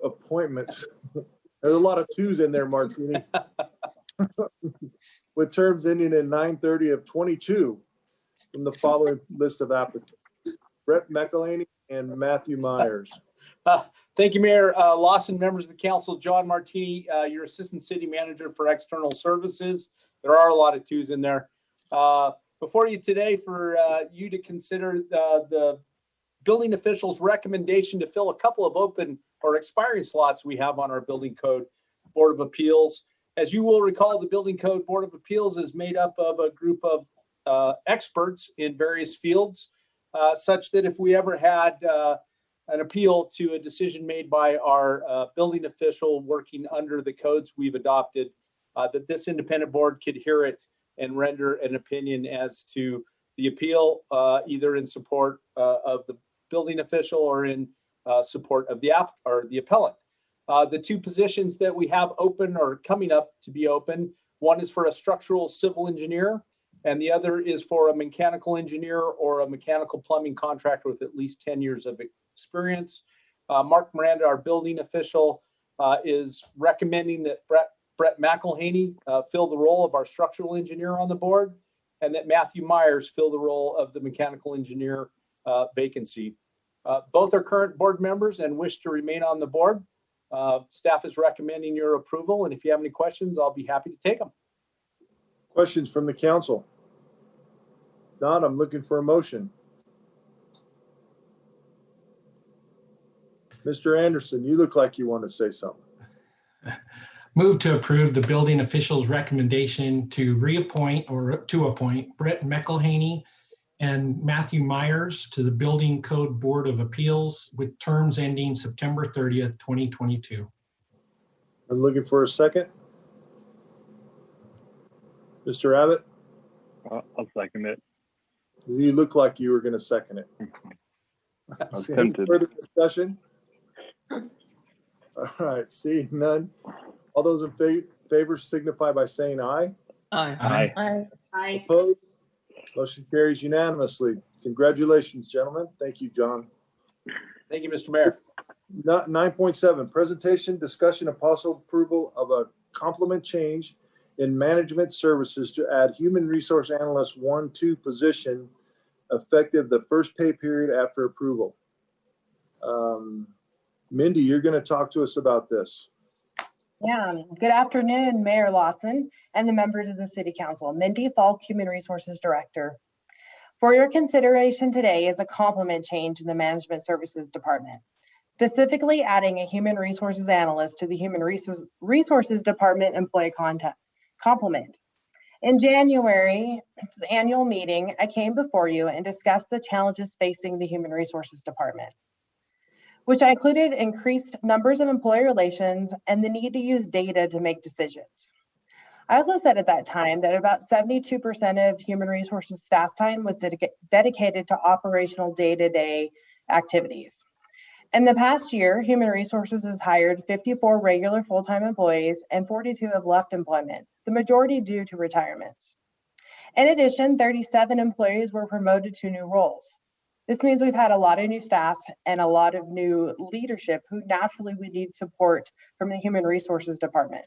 appointments. There's a lot of twos in there, Martini. With terms ending in 9/30/22 from the following list of applicants: Brett McElhaney and Matthew Myers. Thank you, Mayor Lawson, members of the council. John Martini, your Assistant City Manager for External Services. There are a lot of twos in there. Before you today for you to consider the building official's recommendation to fill a couple of open or expiring slots we have on our Building Code Board of Appeals. As you will recall, the Building Code Board of Appeals is made up of a group of experts in various fields, such that if we ever had an appeal to a decision made by our building official working under the codes we've adopted, that this independent board could hear it and render an opinion as to the appeal, either in support of the building official or in support of the appellant. The two positions that we have open or coming up to be open, one is for a structural civil engineer, and the other is for a mechanical engineer or a mechanical plumbing contractor with at least 10 years of experience. Mark Miranda, our building official, is recommending that Brett McElhaney fill the role of our structural engineer on the board, and that Matthew Myers fill the role of the mechanical engineer vacancy. Both are current board members and wish to remain on the board. Staff is recommending your approval, and if you have any questions, I'll be happy to take them. Questions from the council? Not, I'm looking for a motion. Mr. Anderson, you look like you want to say something. Move to approve the building official's recommendation to reappoint or to appoint Brett McElhaney and Matthew Myers to the Building Code Board of Appeals with terms ending September 30th, 2022. I'm looking for a second. Mr. Abbott, I'll second it. you look like you were going to second it. I was Any tempted. further discussion? All right, seeing none. All those in favor signify by saying aye. Aye. Aye. Aye. Opposed? Motion carries unanimously. Congratulations, gentlemen. Thank you, John. Thank you, Mr. Mayor. 9.7, presentation, discussion, and possible approval of a complement change in management services to add human resource analyst 1-2 position effective the first pay period after approval. Mindy, you're going to talk to us about this. Yeah, good afternoon, Mayor Lawson and the members of the City Council. Mindy Falk, Human Resources Director. For your consideration today is a complement change in the Management Services Department, specifically adding a Human Resources Analyst to the Human Resources Department employee complement. In January's annual meeting, I came before you and discussed the challenges facing the Human Resources Department, which I included increased numbers of employee relations and the need to use data to make decisions. I also said at that time that about 72% of human resources staff time was dedicated to operational day-to-day activities. In the past year, Human Resources has hired 54 regular full-time employees and 42 have left employment, the majority due to retirements. In addition, 37 employees were promoted to new roles. This means we've had a lot of new staff and a lot of new leadership who naturally would need support from the Human Resources Department.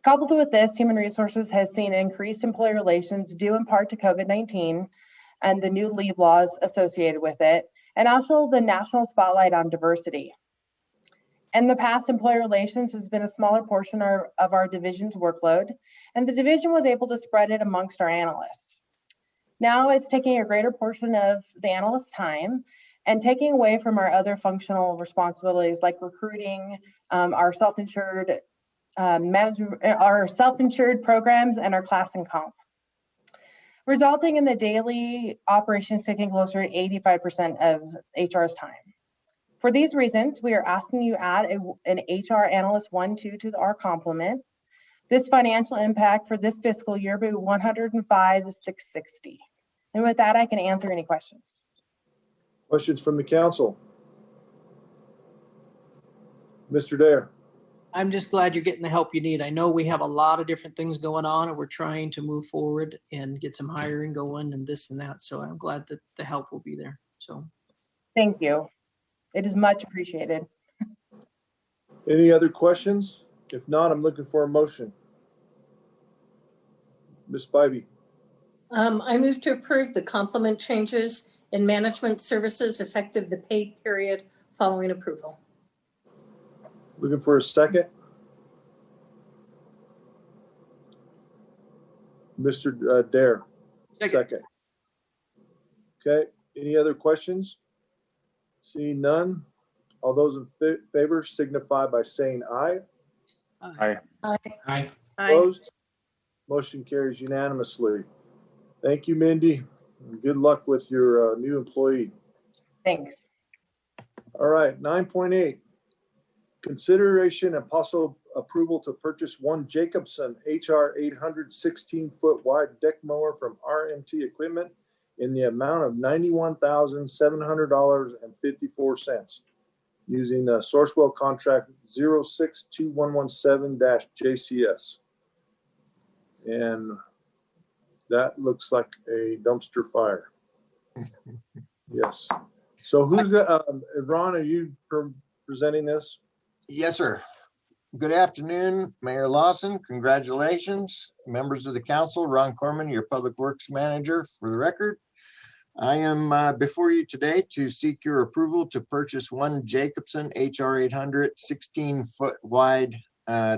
Coupled with this, Human Resources has seen increased employee relations due in part to COVID-19 and the new leave laws associated with it, and also the national spotlight on diversity. In the past, employee relations has been a smaller portion of our division's workload, and the division was able to spread it amongst our analysts. Now it's taking a greater portion of the analyst's time and taking away from our other functional responsibilities like recruiting, our self-insured programs, and our class and comp, resulting in the daily operations taking closer to 85% of HR's time. For these reasons, we are asking you to add an HR analyst 1-2 to our complement. This financial impact for this fiscal year will be $105,660. And with that, I can answer any questions. Questions from the council? Mr. Dare. I'm just glad you're getting the help you need. I know we have a lot of different things going on and we're trying to move forward and get some hiring going and this and that. So I'm glad that the help will be there. So thank you. It is much appreciated. Any other questions? If not, I'm looking for a motion. Ms. Spivey. I move to approve the complement changes in management services effective the pay period following approval. Looking for a second. Mr. Dare. Second. Okay, any other questions? Seeing none, all those in favor signify by saying aye. Aye. Aye. Opposed? Motion carries unanimously. Thank you, Mindy. And good luck with your new employee. Thanks. All right, 9.8. Consideration and possible approval to purchase one Jacobson HR 800 16-foot wide deck mower from RMT Equipment in the amount of $91,700.54 using the Sourcewell contract 062117-JCS. And that looks like a dumpster fire. Yes. So who's got, Ron, are you presenting this? Yes, sir. Good afternoon, Mayor Lawson. Congratulations. Members of the council, Ron Corman, your Public Works Manager, for the record. I am before you today to seek your approval to purchase one Jacobson HR 800 16-foot wide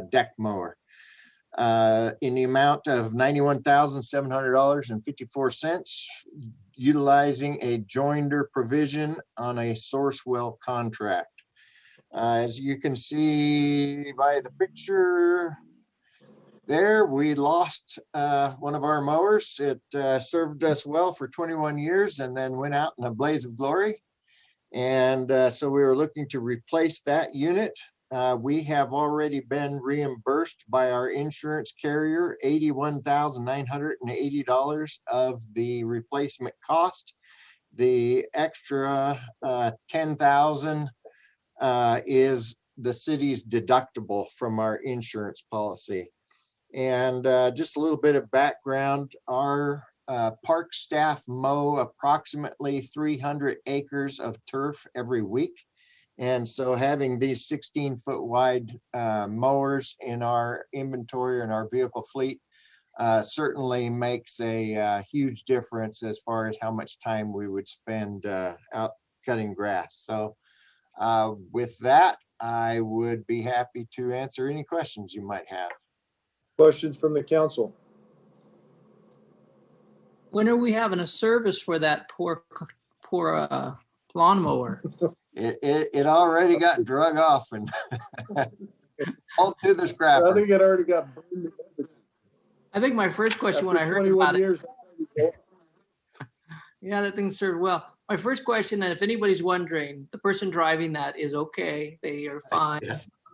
deck mower in the amount of $91,700.54, utilizing a joinder provision on a Sourcewell contract. As you can see by the picture there, we lost one of our mowers. It served us well for 21 years and then went out in a blaze of glory. And so we were looking to replace that unit. We have already been reimbursed by our insurance carrier $81,980 of the replacement cost. The extra $10,000 is the city's deductible from our insurance policy. And just a little bit of background, our park staff mow approximately 300 acres of turf every week. And so having these 16-foot wide mowers in our inventory and our vehicle fleet certainly makes a huge difference as far as how much time we would spend out cutting grass. So with that, I would be happy to answer any questions you might have. Questions from the council? When are we having a service for that poor lawnmower? It already got drug off and all to the scrapper. I think it already got burned. I think my first question when I heard about it. Yeah, that thing served well. My first question, and if anybody's wondering, the person driving that is okay. They are fine.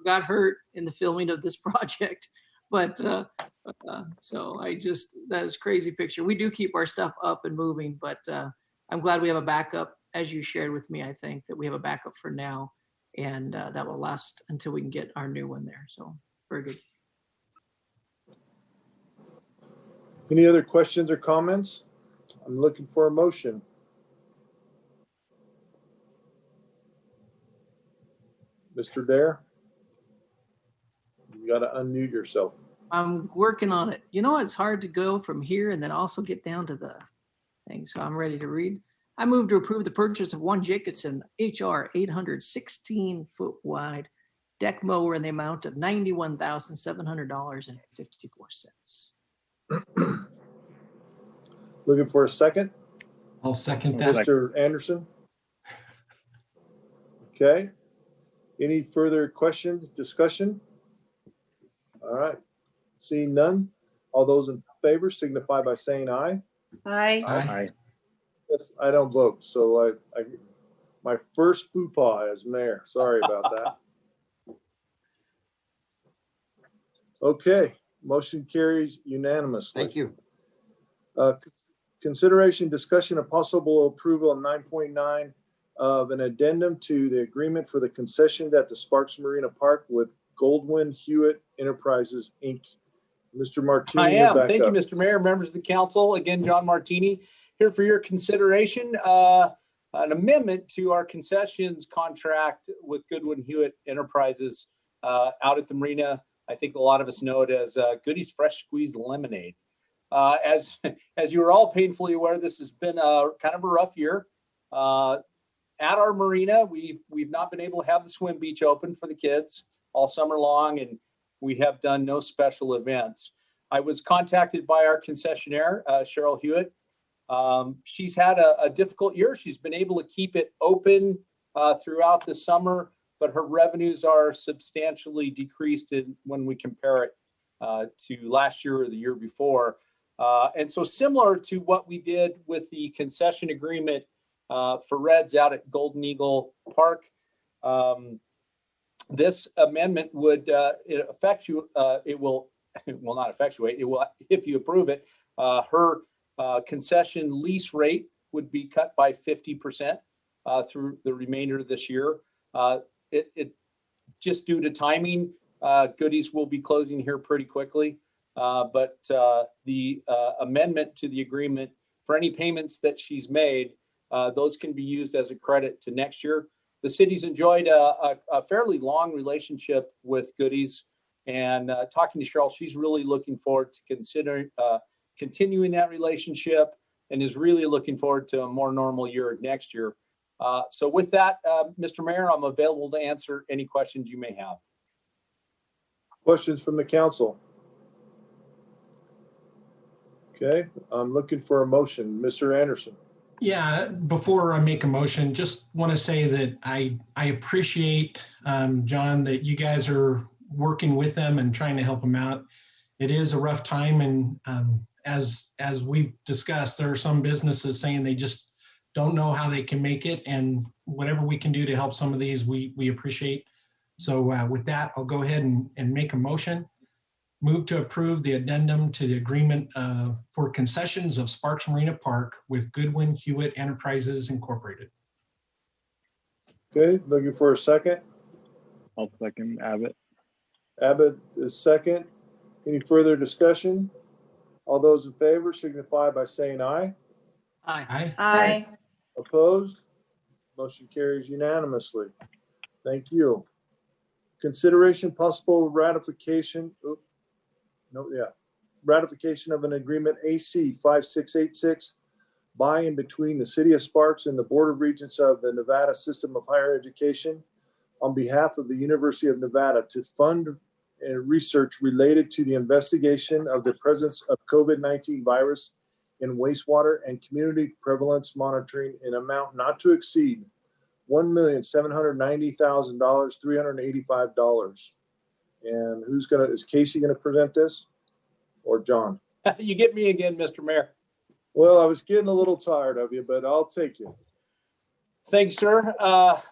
Got hurt in the filming of this project. But so that is a crazy picture. We do keep our stuff up and moving, but I'm glad we have a backup, as you shared with me. I think that we have a backup for now, and that will last until we can get our new one there. So very good. Any other questions or comments? I'm looking for a motion. Mr. Dare? You got to unmute yourself. I'm working on it. You know, it's hard to go from here and then also get down to the thing. So I'm ready to read. I move to approve the purchase of one Jacobson HR 800 16-foot wide deck mower in the amount of $91,700.54. Looking for a second? I'll second that. Mr. Anderson? Okay. Any further questions, discussion? All right. Seeing none, all those in favor signify by saying aye. Aye. Aye. Yes, I don't vote, so I my first faux pas as mayor. Sorry about that. Okay, motion carries unanimously. Thank you. Consideration, discussion, and possible approval of 9.9 of an addendum to the agreement for the concessions at the Sparks Marina Park with Goldwyn Hewitt Enterprises, Inc. Mr. Martini. I am. Thank you, Mr. Mayor, members of the council. Again, John Martini here for your consideration. An amendment to our concessions contract with Goodwin Hewitt Enterprises out at the marina. I think a lot of us know it as Goody's Fresh Squeezed Lemonade. As you are all painfully aware, this has been kind of a rough year. At our marina, we've not been able to have the swim beach open for the kids all summer long, and we have done no special events. I was contacted by our concessionaire, Cheryl Hewitt. She's had a difficult year. She's been able to keep it open throughout the summer, but her revenues are substantially decreased when we compare it to last year or the year before. And so similar to what we did with the concession agreement for Reds out at Golden Eagle Park, this amendment would it will not effectuate, it will, if you approve it, her concession lease rate would be cut by 50% through the remainder of this year. It just due to timing, Goody's will be closing here pretty quickly. But the amendment to the agreement for any payments that she's made, those can be used as a credit to next year. the city's enjoyed a fairly long relationship with Goodies. And talking to Cheryl, she's really looking forward to considering continuing that relationship and is really looking forward to a more normal year next year. So with that, Mr. Mayor, I'm available to answer any questions you may have. Questions from the council? Okay, I'm looking for a motion. Mr. Anderson. Yeah, before I make a motion, just want to say that I appreciate, John, that you guys are working with them and trying to help them out. It is a rough time, and as we've discussed, there are some businesses saying they just don't know how they can make it, and whatever we can do to help some of these, we appreciate. So with that, I'll go ahead and make a motion. Move to approve the addendum to the agreement for concessions of Sparks Marina Park with Goodwin Hewitt Enterprises Incorporated. Okay, looking for a second. I'll second Abbott. Abbott is second. Any further discussion? All those in favor signify by saying aye. Aye. Aye. Opposed? Motion carries unanimously. Thank you. Consideration possible ratification. Ratification of an agreement AC 5686 by and between the City of Sparks and the Board of Regents of the Nevada System of Higher Education on behalf of the University of Nevada to fund research related to the investigation of the presence of COVID-19 virus in wastewater and community prevalence monitoring in amount not to exceed $1,790,000, $385. And is Casey gonna present this or John? You get me again, Mr. Mayor. Well, I was getting a little tired of you, but I'll take you. Thanks, sir.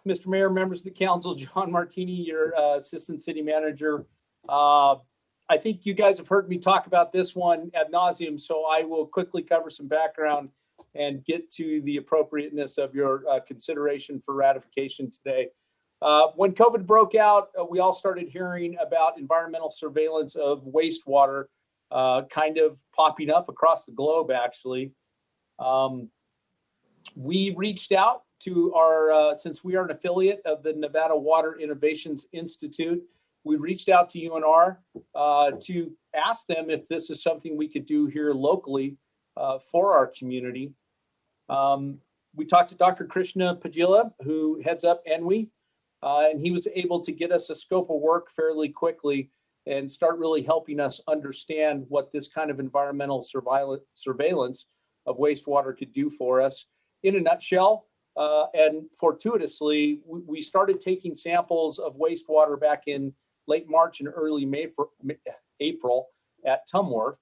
Mr. Mayor, members of the council, John Martini, your assistant city manager. I think you guys have heard me talk about this one ad nauseum, so I will quickly cover some background and get to the appropriateness of your consideration for ratification today. When COVID broke out, we all started hearing about environmental surveillance of wastewater kind of popping up across the globe, actually. We reached out to since we are an affiliate of the Nevada Water Innovations Institute, we reached out to UNR to ask them if this is something we could do here locally for our community. We talked to Dr. Krishna Pagila, who heads up ENWI, and he was able to get us a scope of work fairly quickly and start really helping us understand what this kind of environmental surveillance of wastewater could do for us. In a nutshell, and fortuitously, we started taking samples of wastewater back in late March and early April at Tumworth,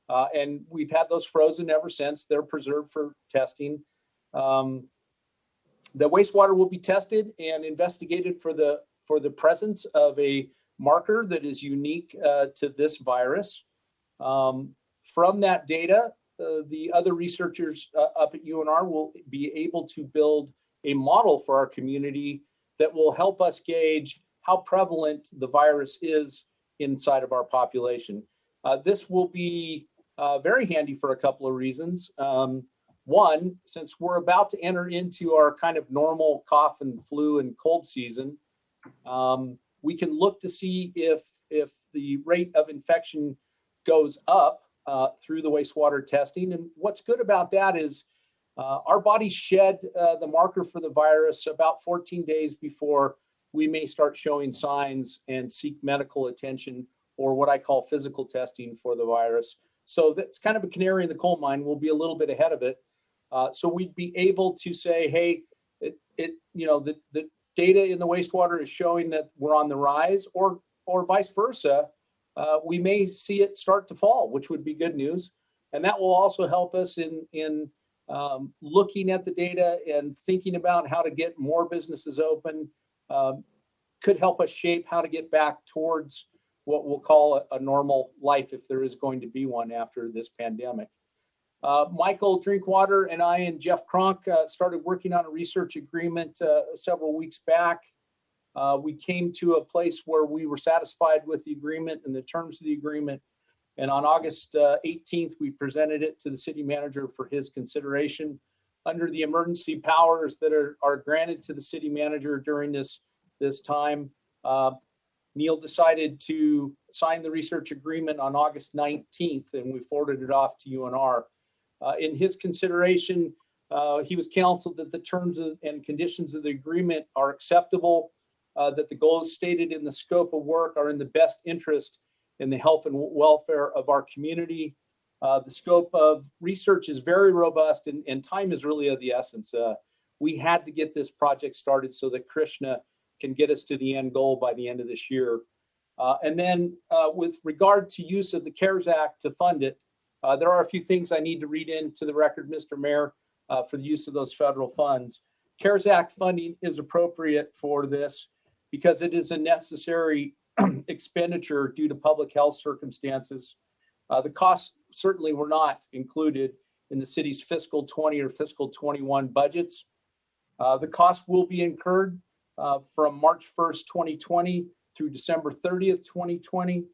and we've had those frozen ever since. They're preserved for testing. The wastewater will be tested and investigated for the presence of a marker that is unique to this virus. From that data, the other researchers up at UNR will be able to build a model for our community that will help us gauge how prevalent the virus is inside of our population. This will be very handy for a couple of reasons. One, since we're about to enter into our kind of normal cough and flu and cold season, we can look to see if the rate of infection goes up through the wastewater testing. And what's good about that is our bodies shed the marker for the virus about 14 days before we may start showing signs and seek medical attention or what I call physical testing for the virus. So that's kind of a canary in the coal mine. We'll be a little bit ahead of it. So we'd be able to say, hey, the data in the wastewater is showing that we're on the rise, or vice versa. We may see it start to fall, which would be good news. And that will also help us in looking at the data and thinking about how to get more businesses open. Could help us shape how to get back towards what we'll call a normal life, if there is going to be one after this pandemic. Michael Drinkwater and I and Jeff Kronk started working on a research agreement several weeks back. We came to a place where we were satisfied with the agreement and the terms of the agreement. And on August 18th, we presented it to the city manager for his consideration. under the emergency powers that are granted to the city manager during this time. Neil decided to sign the research agreement on August 19th, and we forwarded it off to UNR. In his consideration, he was counseled that the terms and conditions of the agreement are acceptable, that the goals stated in the scope of work are in the best interest in the health and welfare of our community. The scope of research is very robust, and time is really of the essence. We had to get this project started so that Krishna can get us to the end goal by the end of this year. And then with regard to use of the CARES Act to fund it, there are a few things I need to read into the record, Mr. Mayor, for the use of those federal funds. CARES Act funding is appropriate for this because it is a necessary expenditure due to public health circumstances. The costs certainly were not included in the city's fiscal 20 or fiscal 21 budgets. The cost will be incurred from March 1st, 2020 through December 30th, 2020.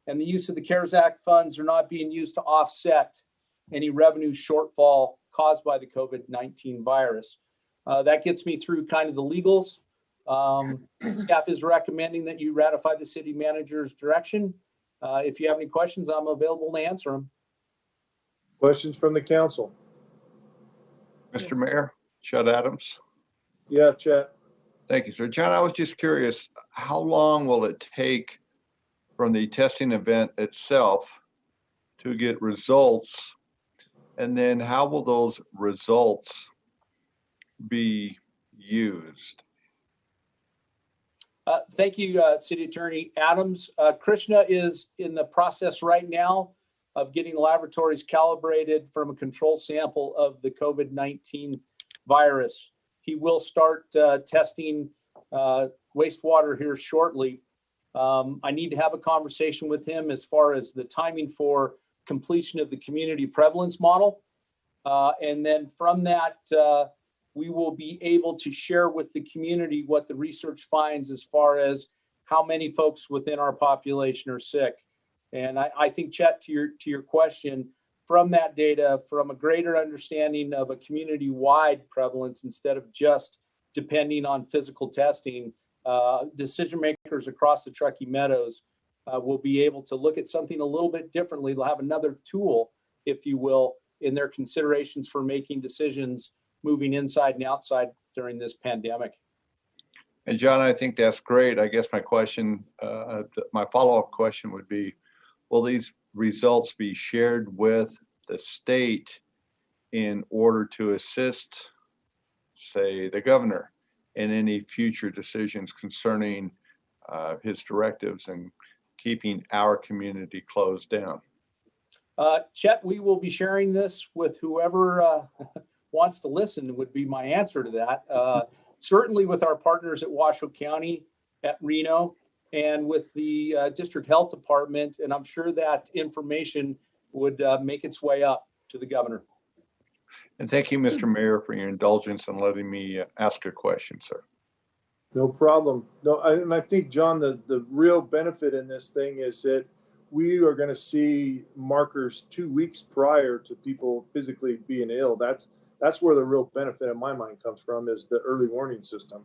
And the use of the CARES Act funds are not being used to offset any revenue shortfall caused by the COVID-19 virus. That gets me through kind of the legals. Staff is recommending that you ratify the city manager's direction. If you have any questions, I'm available to answer them. Questions from the council? Mr. Mayor, Chet Adams. Yeah, Chet. Thank you, sir. John, I was just curious, how long will it take from the testing event itself to get results? And then how will those results be used? Thank you, City Attorney Adams. Krishna is in the process right now of getting the laboratories calibrated from a control sample of the COVID-19 virus. He will start testing wastewater here shortly. I need to have a conversation with him as far as the timing for completion of the community prevalence model. And then from that, we will be able to share with the community what the research finds as far as how many folks within our population are sick. And I think, Chet, to your question, from that data, from a greater understanding of a community-wide prevalence instead of just depending on physical testing, decision makers across the Truckee Meadows will be able to look at something a little bit differently. They'll have another tool, if you will, in their considerations for making decisions moving inside and outside during this pandemic. And John, I think that's great. I guess my question, my follow-up question would be, will these results be shared with the state in order to assist, say, the governor in any future decisions concerning his directives and keeping our community closed down? Chet, we will be sharing this with whoever wants to listen, would be my answer to that. Certainly with our partners at Washoe County, at Reno, and with the district health department. And I'm sure that information would make its way up to the governor. And thank you, Mr. Mayor, for your indulgence in letting me ask a question, sir. No problem. No, and I think, John, the real benefit in this thing is that we are going to see markers 2 weeks prior to people physically being ill. That's where the real benefit in my mind comes from, is the early warning system.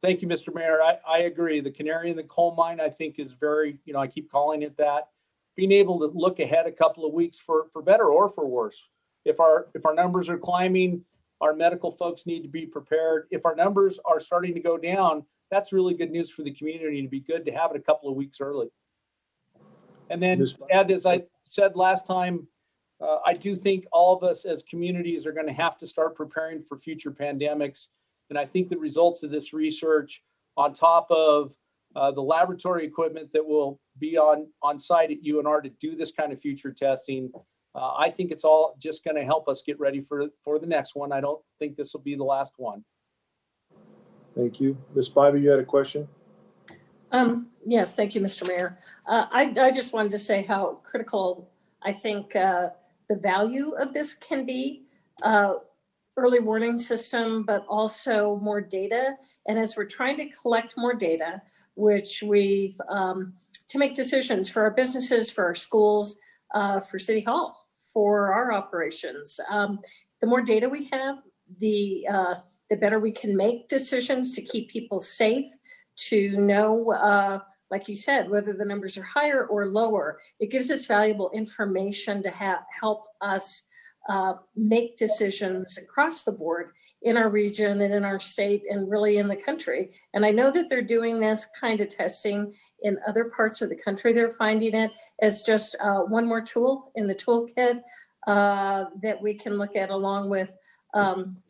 Thank you, Mr. Mayor. I agree. The canary in the coal mine, I think, is very, I keep calling it that. Being able to look ahead a couple of weeks for better or for worse. If our numbers are climbing, our medical folks need to be prepared. If our numbers are starting to go down, that's really good news for the community. It'd be good to have it a couple of weeks early. And then, Ed, as I said last time, I do think all of us as communities are going to have to start preparing for future pandemics. And I think the results of this research, on top of the laboratory equipment that will be on site at UNR to do this kind of future testing, I think it's all just going to help us get ready for the next one. I don't think this will be the last one. Thank you. Ms. Spivey, you had a question? Yes, thank you, Mr. Mayor. I just wanted to say how critical I think the value of this can be. Early warning system, but also more data. And as we're trying to collect more data, which we've, to make decisions for our businesses, for our schools, for City Hall, for our operations. The the more data we have, the better we can make decisions to keep people safe, to know, like you said, whether the numbers are higher or lower. It gives us valuable information to help us make decisions across the board in our region and in our state and really in the country. And I know that they're doing this kind of testing in other parts of the country. They're finding it as just one more tool in the toolkit that we can look at, along with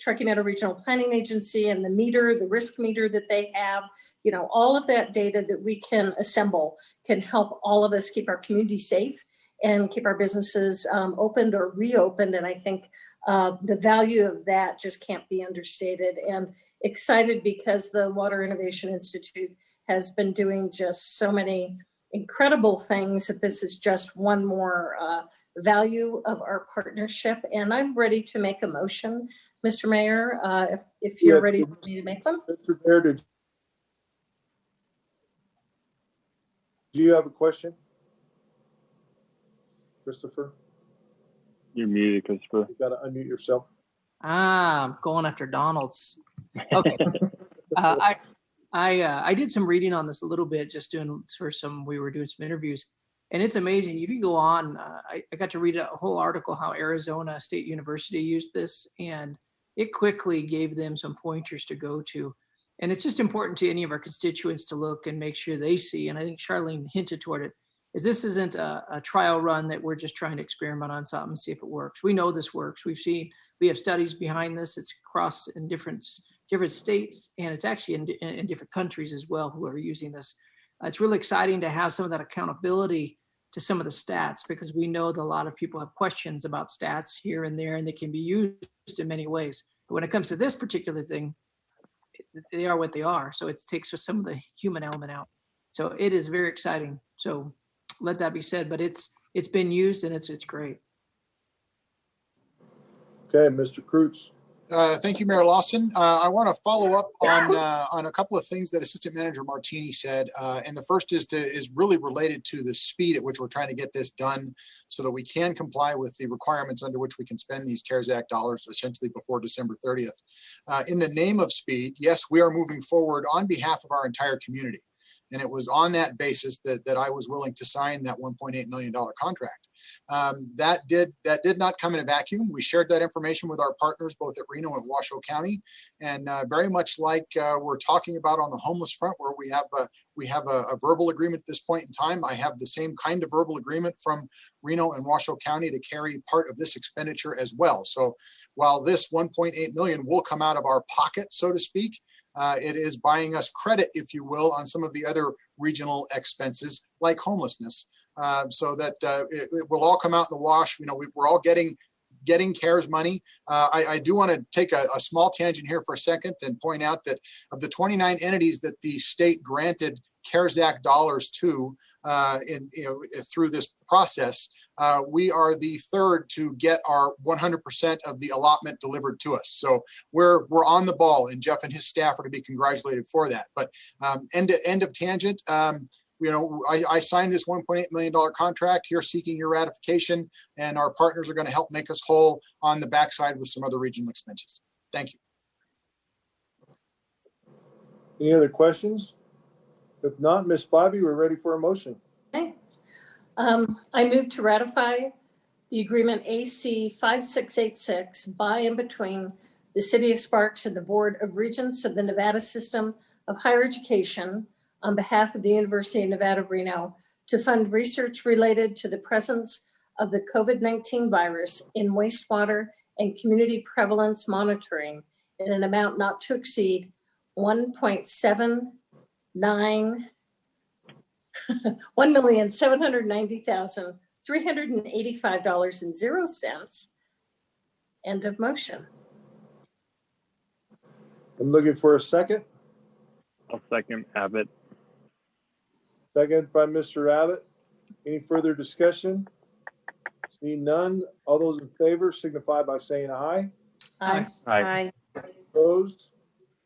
Truckee Meadow Regional Planning Agency and the meter, the risk meter that they have. You know, all of that data that we can assemble can help all of us keep our community safe and keep our businesses opened or reopened. And I think the value of that just can't be understated. And excited because the Water Innovation Institute has been doing just so many incredible things that this is just one more value of our partnership. And I'm ready to make a motion, Mr. Mayor, if you're ready for me to make one. Mr. Mayor, do you have a question? Christopher? You're muted, Christopher. You gotta unmute yourself. I'm going after Donald's. Okay. I did some reading on this a little bit, just we were doing some interviews, and it's amazing. If you go on, I got to read a whole article how Arizona State University used this, and it quickly gave them some pointers to go to. And it's just important to any of our constituents to look and make sure they see. And I think Charlene hinted toward it, is this isn't a trial run that we're just trying to experiment on something, see if it works. We know this works. We have studies behind this. It's across in different states, and it's actually in different countries as well who are using this. It's really exciting to have some of that accountability to some of the stats, because we know that a lot of people have questions about stats here and there, and they can be used in many ways. But when it comes to this particular thing, they are what they are. So it takes some of the human element out. So it is very exciting. So let that be said, but it's been used and it's great. Okay, Mr. Kreutz. Thank you, Mayor Lawson. I want to follow up on a couple of things that Assistant Manager Martini said. And the first is really related to the speed at which we're trying to get this done so that we can comply with the requirements under which we can spend these CARES Act dollars essentially before December 30th. In the name of speed, yes, we are moving forward on behalf of our entire community. And it was on that basis that I was willing to sign that $1.8 million contract. That did not come in a vacuum. We shared that information with our partners, both at Reno and Washoe County. And very much like we're talking about on the homeless front, where we have a verbal agreement at this point in time, I have the same kind of verbal agreement from Reno and Washoe County to carry part of this expenditure as well. So while this $1.8 million will come out of our pocket, so to speak, it is buying us credit, if you will, on some of the other regional expenses like homelessness, so that it will all come out in the wash. You know, we're all getting CARES money. I do want to take a small tangent here for a second and point out that of the 29 entities that the state granted CARES Act dollars to through this process, we are the third to get our 100% of the allotment delivered to us. So we're on the ball, and Jeff and his staff are to be congratulated for that. But end of tangent. I signed this $1.8 million contract here, seeking your ratification, and our partners are going to help make us whole on the backside with some other regional expenses. Thank you. Any other questions? If not, Ms. Spivey, we're ready for a motion. Okay. I move to ratify the agreement AC 5686 by and between the City of Sparks and the Board of Regents of the Nevada System of Higher Education on behalf of the University of Nevada, Reno, to fund research related to the presence of the COVID-19 virus in wastewater and community prevalence monitoring in an amount not to exceed $1,790,385.00. End of motion. I'm looking for a second. I'll second Abbott. Second by Mr. Abbott. Any further discussion? Seeing none, all those in favor signify by saying aye. Aye. Aye. Opposed?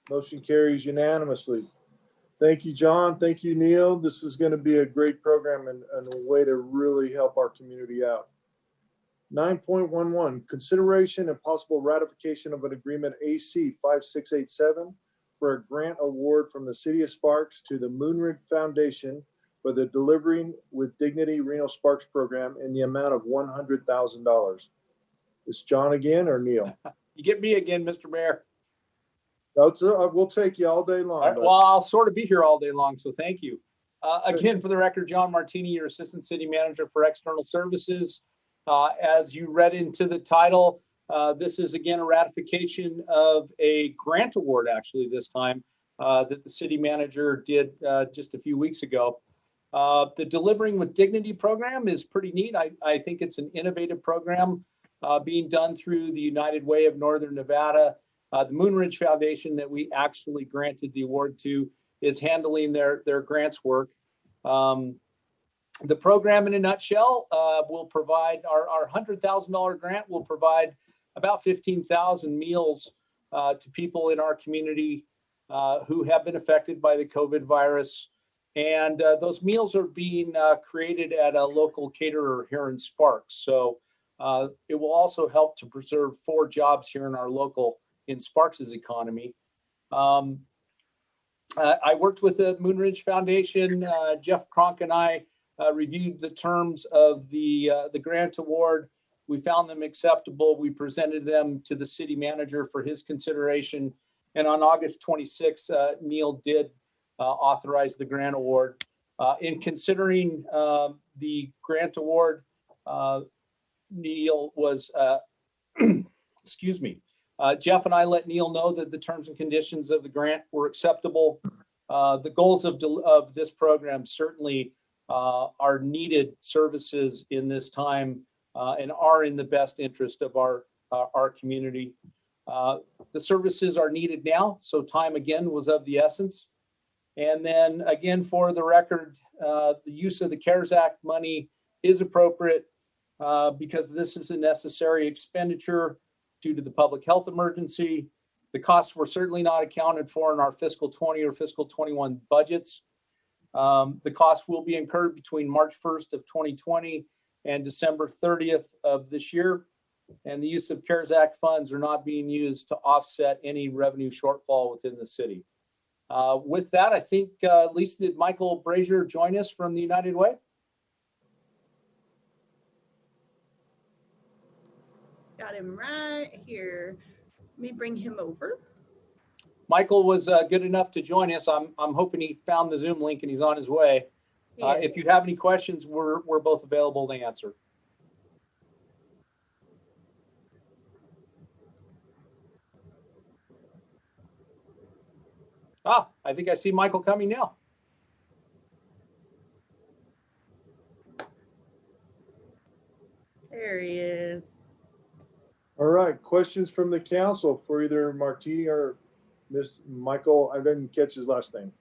Motion carries unanimously. Thank you, John. Thank you, Neil. This is going to be a great program and a way to really help our community out. 9.11, consideration and possible ratification of an agreement AC 5687 for a grant award from the City of Sparks to the Moonridge Foundation for the Delivering with Dignity Reno Sparks program in the amount of $100,000. Is John again or Neil? You get me again, Mr. Mayor. We'll take you all day long. All right, bud. well, I'll sort of be here all day long, so thank you. Again, for the record, John Martini, your Assistant City Manager for External Services. As you read into the title, this is again a ratification of a grant award, actually this time, that the city manager did just a few weeks ago. The Delivering with Dignity program is pretty neat. I think it's an innovative program being done through the United Way of Northern Nevada. The Moonridge Foundation that we actually granted the award to is handling their grants work. The program in a nutshell will provide our $100,000 grant will provide about 15,000 meals to people in our community who have been affected by the COVID virus. And those meals are being created at a local caterer here in Sparks. So it will also help to preserve 4 jobs here in Sparks's economy. I worked with the Moonridge Foundation. Jeff Kronk and I reviewed the terms of the grant award. We found them acceptable. We presented them to the city manager for his consideration. And on August 26th, Neil did authorize the grant award. In considering the grant award, Neil was, excuse me, Jeff and I let Neil know that the terms and conditions of the grant were acceptable. The goals of this program certainly are needed services in this time and are in the best interest of our community. The services are needed now, so time again was of the essence. And then again, for the record, the use of the CARES Act money is appropriate because this is a necessary expenditure due to the public health emergency. The costs were certainly not accounted for in our fiscal 20 or fiscal 21 budgets. The cost will be incurred between March 1st of 2020 and December 30th of this year. And the use of CARES Act funds are not being used to offset any revenue shortfall within the city. With that, I think, Lisa, did Michael Brazier join us from the United Way? Got him right here. Let me bring him over. Michael was good enough to join us. I'm hoping he found the Zoom link and he's on his way. If you have any questions, we're both available to answer. I think I see Michael coming now. There he is. All right, questions from the council for either Martini or Miss Michael. I didn't catch his last name.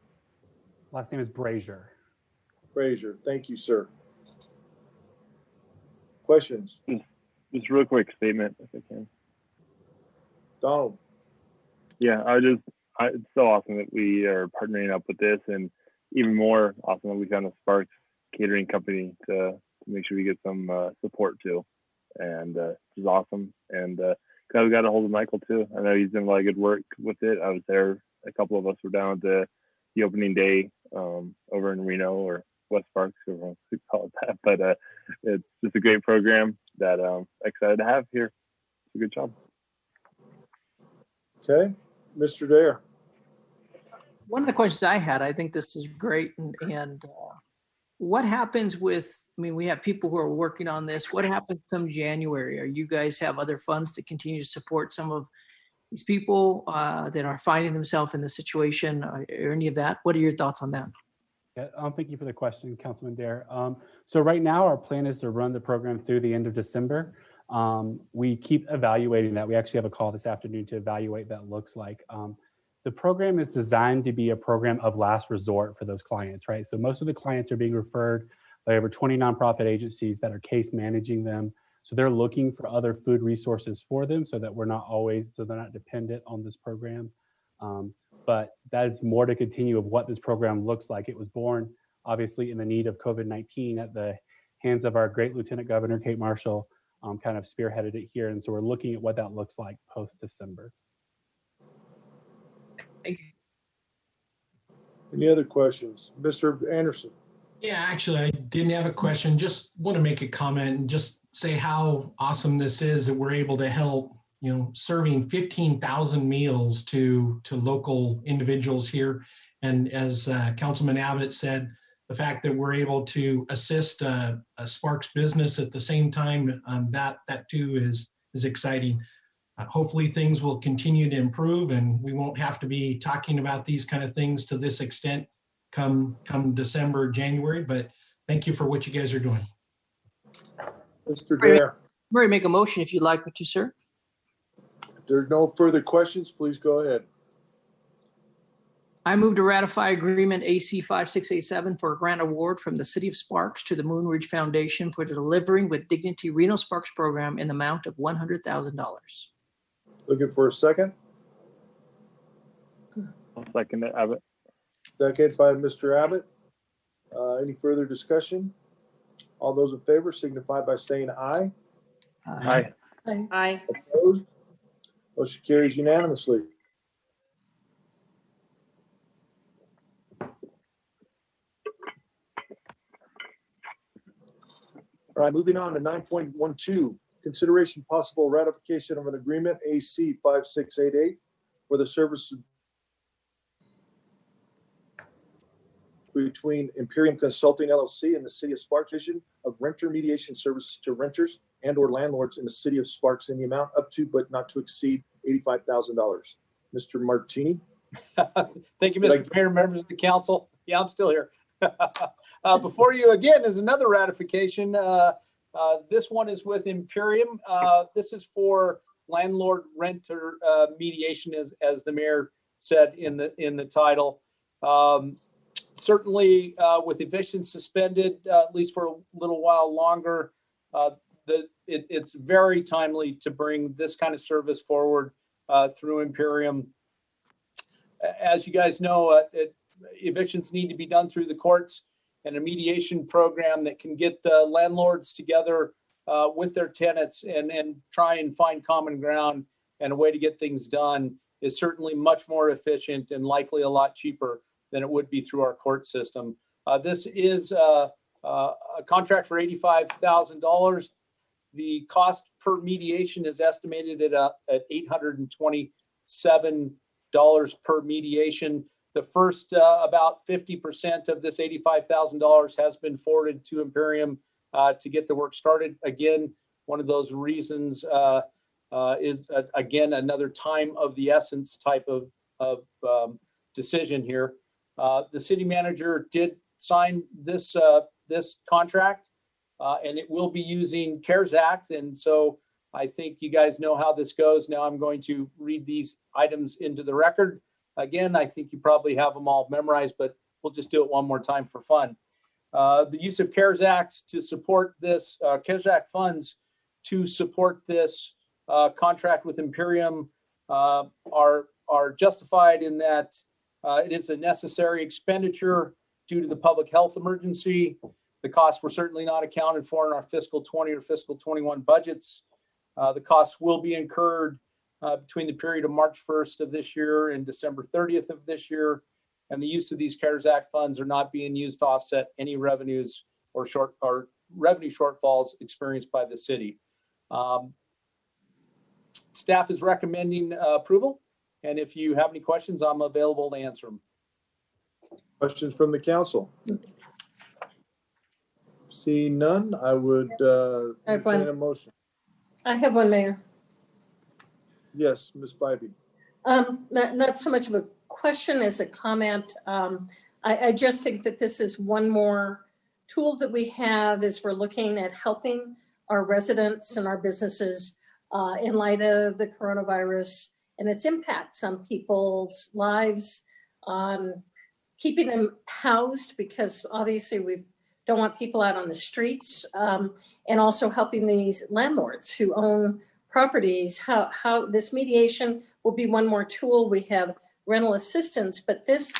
Last name is Brazier. Brazier, thank you, sir. Questions? Just a real quick statement, if I can. Donald. Yeah, it's so awesome that we are partnering up with this, and even more awesome that we found a Sparks catering company to make sure we get some support too. And which is awesome. And glad we got a hold of Michael too. I know he's done a lot of good work with it. I was there. A couple of us were down at the opening day over in Reno or West Sparks, whoever wants to call it that. But it's just a great program that I'm excited to have here. It's a good job. Okay, Mr. Dare. One of the questions I had, I think this is great, and what happens with, I mean, we have people who are working on this. What happens come January? Are you guys have other funds to continue to support some of these people that are finding themselves in the situation or any of that? What are your thoughts on that? Yeah, thank you for the question, Councilman Dare. So right now our plan is to run the program through the end of December. We keep evaluating that. We actually have a call this afternoon to evaluate what that looks like. The program is designed to be a program of last resort for those clients, right? So most of the clients are being referred by over 20 nonprofit agencies that are case managing them. So they're looking for other food resources for them so that they're not dependent on this program. But that is more to continue of what this program looks like. It was born obviously in the need of COVID-19 at the hands of our great Lieutenant Governor Kate Marshall. kind of spearheaded it here. And so we're looking at what that looks like post-December. Thank you. Any other questions? Mr. Anderson? Yeah, actually, I didn't have a question. Just want to make a comment and just say how awesome this is that we're able to help, serving 15,000 meals to local individuals here. And as Councilman Abbott said, the fact that we're able to assist a Sparks business at the same time, that too is exciting. Hopefully things will continue to improve and we won't have to be talking about these kind of things to this extent come December, January, but thank you for what you guys are doing. Mr. Dare. Murray, make a motion if you'd like me to, sir. If there are no further questions, please go ahead. I move to ratify agreement AC 5687 for a grant award from the City of Sparks to the Moon Ridge Foundation for the Delivering with Dignity Reno Sparks program in the amount of $100,000. Looking for a second? I'll second it, Abbott. Second by Mr. Abbott. Any further discussion? All those in favor signify by saying aye. Aye. Aye. Opposed? Motion carries unanimously. All right, moving on to 9.12, consideration possible ratification of an agreement AC 5688 for the service between Imperium Consulting LLC and the City of Sparks Division of Renter Mediation Services to renters and/or landlords in the City of Sparks in the amount up to but not to exceed $85,000. Mr. Martini. Thank you, Mr. Mayor, members of the council. Yeah, I'm still here. Before you again is another ratification. This one is with Imperium. This is for landlord renter mediation, as the mayor said in the title. Certainly, with evictions suspended at least for a little while longer, it's very timely to bring this kind of service forward through Imperium. As you guys know, evictions need to be done through the courts, and a mediation program that can get the landlords together with their tenants and try and find common ground and a way to get things done is certainly much more efficient and likely a lot cheaper than it would be through our court system. This is a contract for $85,000. The cost per mediation is estimated at $827 per mediation. The first about 50% of this $85,000 has been forwarded to Imperium to get the work started. Again, one of those reasons is again another time of the essence type of decision here. The city manager did sign this contract, and it will be using CARES Act. And so I think you guys know how this goes. Now I'm going to read these items into the record. Again, I think you probably have them all memorized, but we'll just do it one more time for fun. The use of CARES Act to support this, CARES Act funds to support this contract with Imperium are justified in that it is a necessary expenditure due to the public health emergency. The costs were certainly not accounted for in our fiscal 20 or fiscal 21 budgets. The costs will be incurred between the period of March 1st of this year and December 30th of this year. And the use of these CARES Act funds are not being used to offset any revenues or revenue shortfalls experienced by the city. Staff is recommending approval. And if you have any questions, I'm available to answer them. Questions from the council? Seeing none, I would entertain a motion. I have one, Mayor. Yes, Ms. Bybee. Not so much of a question as a comment. I just think that this is one more tool that we have as we're looking at helping our residents and our businesses in light of the coronavirus and its impacts on people's lives, on keeping them housed, because obviously we don't want people out on the streets, and also helping these landlords who own properties. How this mediation will be one more tool. We have rental assistance, but this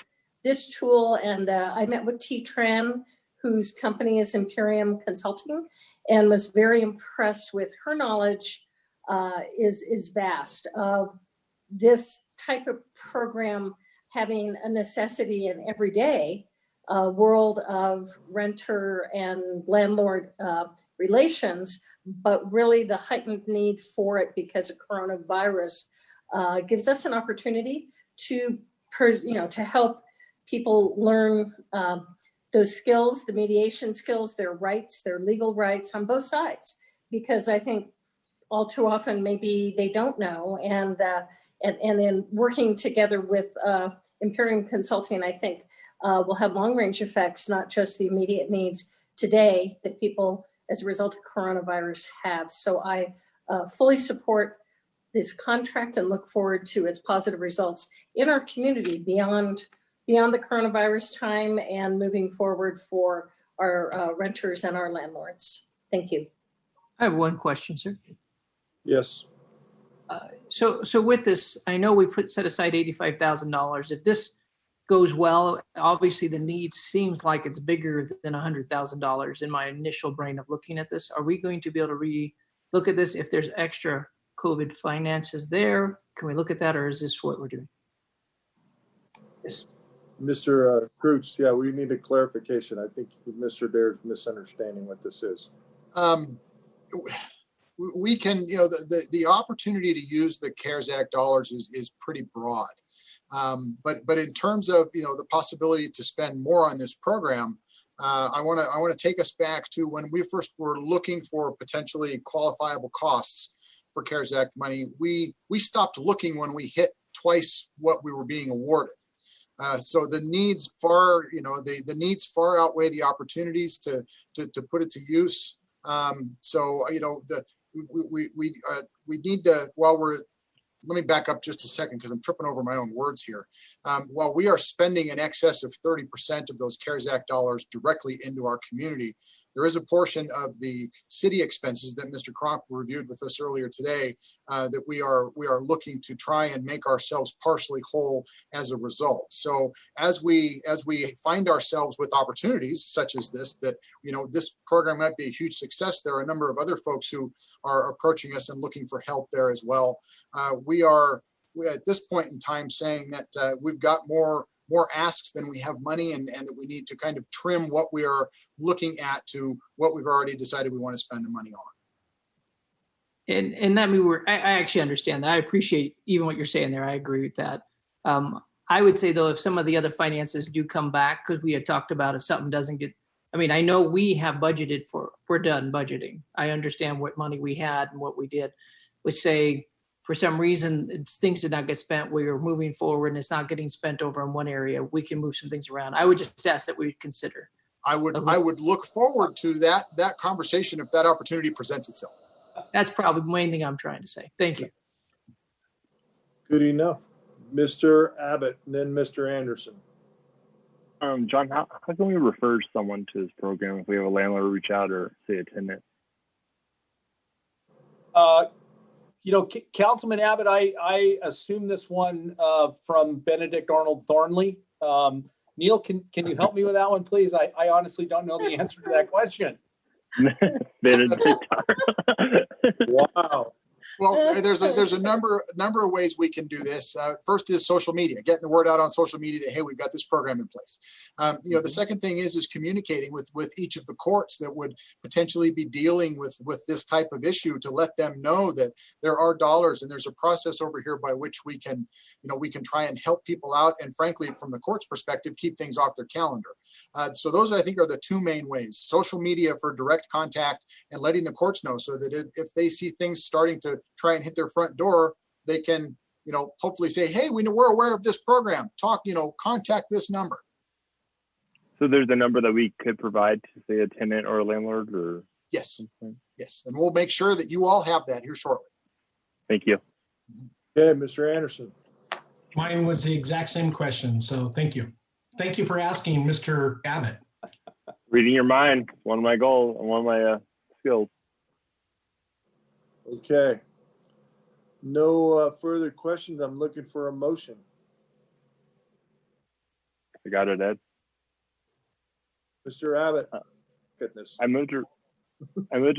tool, and I met with T-Tran, whose company is Imperium Consulting, and was very impressed with her knowledge is vast of this type of program having a necessity in everyday world of renter and landlord relations, but really the heightened need for it because of coronavirus gives us an opportunity to help people learn those skills, the mediation skills, their rights, their legal rights on both sides. Because I think all too often maybe they don't know, and then working together with Imperium Consulting, I think will have long range effects, not just the immediate needs today that people as a result of coronavirus have. So I fully support this contract and look forward to its positive results in our community beyond the coronavirus time and moving forward for our renters and our landlords. Thank you. I have one question, sir. Yes. So with this, I know we set aside $85,000. If this goes well, obviously the need seems like it's bigger than $100,000 in my initial brain of looking at this. Are we going to be able to look at this if there's extra COVID finances there? Can we look at that, or is this what we're doing? Yes. Mr. Cruz, yeah, we need a clarification. I think Mr. Dare's misunderstanding what this is. We can, the opportunity to use the CARES Act dollars is pretty broad. But in terms of, the possibility to spend more on this program, I want to take us back to when we first were looking for potentially qualifiable costs for CARES Act money. We stopped looking when we hit twice what we were being awarded. So the needs far, the needs far outweigh the opportunities to put it to use. We need to, let me back up just a second because I'm tripping over my own words here. While we are spending in excess of 30% of those CARES Act dollars directly into our community, there is a portion of the city expenses that Mr. Cronk reviewed with us earlier today that we are looking to try and make ourselves partially whole as a result. So as we find ourselves with opportunities such as this, that this program might be a huge success, there are a number of other folks who are approaching us and looking for help there as well. We are at this point in time saying that we've got more asks than we have money, and that we need to kind of trim what we are looking at to what we've already decided we want to spend the money on. And that I actually understand that. I appreciate even what you're saying there. I agree with that. I would say though, if some of the other finances do come back, because we had talked about if something doesn't get, I know we have budgeted we're done budgeting. I understand what money we had and what we did. Which say, for some reason, things did not get spent. We are moving forward and it's not getting spent over in one area. We can move some things around. I would just ask that we consider. I would look forward to that conversation if that opportunity presents itself. That's probably the main thing I'm trying to say. Thank you. Good enough. Mr. Abbott, and then Mr. Anderson. John, how can we refer someone to this program if we have a landlord reach out or say a tenant? Councilman Abbott, I assume this one from Benedict Arnold Thornley. Neil, can you help me with that one, please? I honestly don't know the answer to that question. Benedict. Wow. Well, there's a number of ways we can do this. First is social media, getting the word out on social media that, hey, we've got this program in place. The second thing is communicating with each of the courts that would potentially be dealing with this type of issue to let them know that there are dollars and there's a process over here by which we can try and help people out. And frankly, from the court's perspective, keep things off their calendar. So those, I think, are the two main ways: social media for direct contact and letting the courts know so that if they see things starting to try and hit their front door, they can, hopefully say, hey, we're aware of this program. Contact this number. So there's a number that we could provide to, say, a tenant or a landlord, or? Yes. Yes. And we'll make sure that you all have that here shortly. Thank you. Okay, Mr. Anderson. Mine was the exact same question. So thank you. Thank you for asking, Mr. Abbott. Reading your mind, one of my goals and one of my skills. Okay. No further questions. I'm looking for a motion. I got it, Ed. Mr. Abbott. Goodness. I move to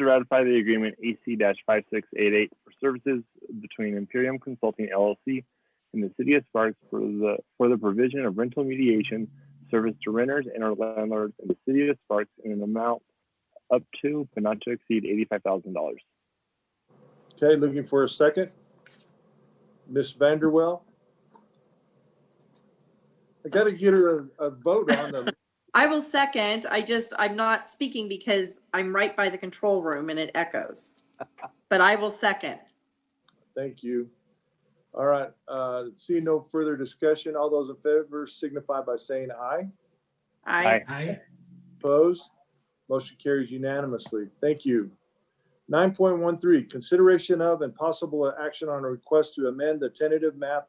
ratify the agreement AC-5688 for services between Imperium Consulting LLC and the City of Sparks for the provision of rental mediation service to renters and our landlords in the City of Sparks in an amount up to but not to exceed $85,000. Okay, looking for a second. Ms. Vanderwell. I got to get her a vote on the. I will second. I'm not speaking because I'm right by the control room and it echoes. But I will second. Thank you. All right, seeing no further discussion, all those in favor signify by saying aye. Aye. Aye. Opposed? Motion carries unanimously. Thank you. 9.13, consideration of and possible action on a request to amend the tentative map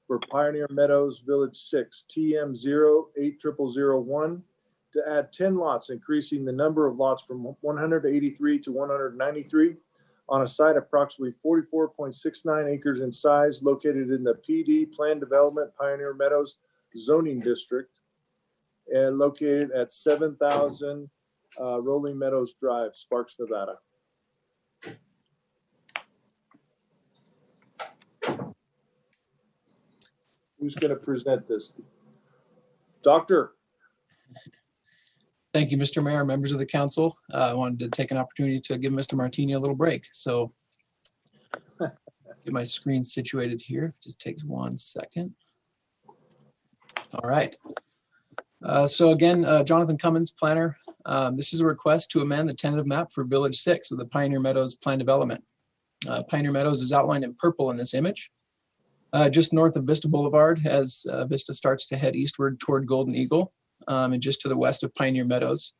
for Pioneer Meadows Village 6, TM 08001, to add 10 lots, increasing the number of lots from 183 to 193 on a site approximately 44.69 acres in size, located in the PD Plan Development Pioneer Meadows zoning district, and located at 7,000 Rolling Meadows Drive, Sparks, Nevada. Who's going to present this? Doctor. Thank you, Mr. Mayor, members of the council. I wanted to take an opportunity to give Mr. Martini a little break. So get my screen situated here. It just takes 1 second. All right. So again, Jonathan Cummins, planner. This is a request to amend the tentative map for Village 6 of the Pioneer Meadows Plan Development. Pioneer Meadows is outlined in purple in this image. Just north of Vista Boulevard, as Vista starts to head eastward toward Golden Eagle. And just to the west of Pioneer Meadows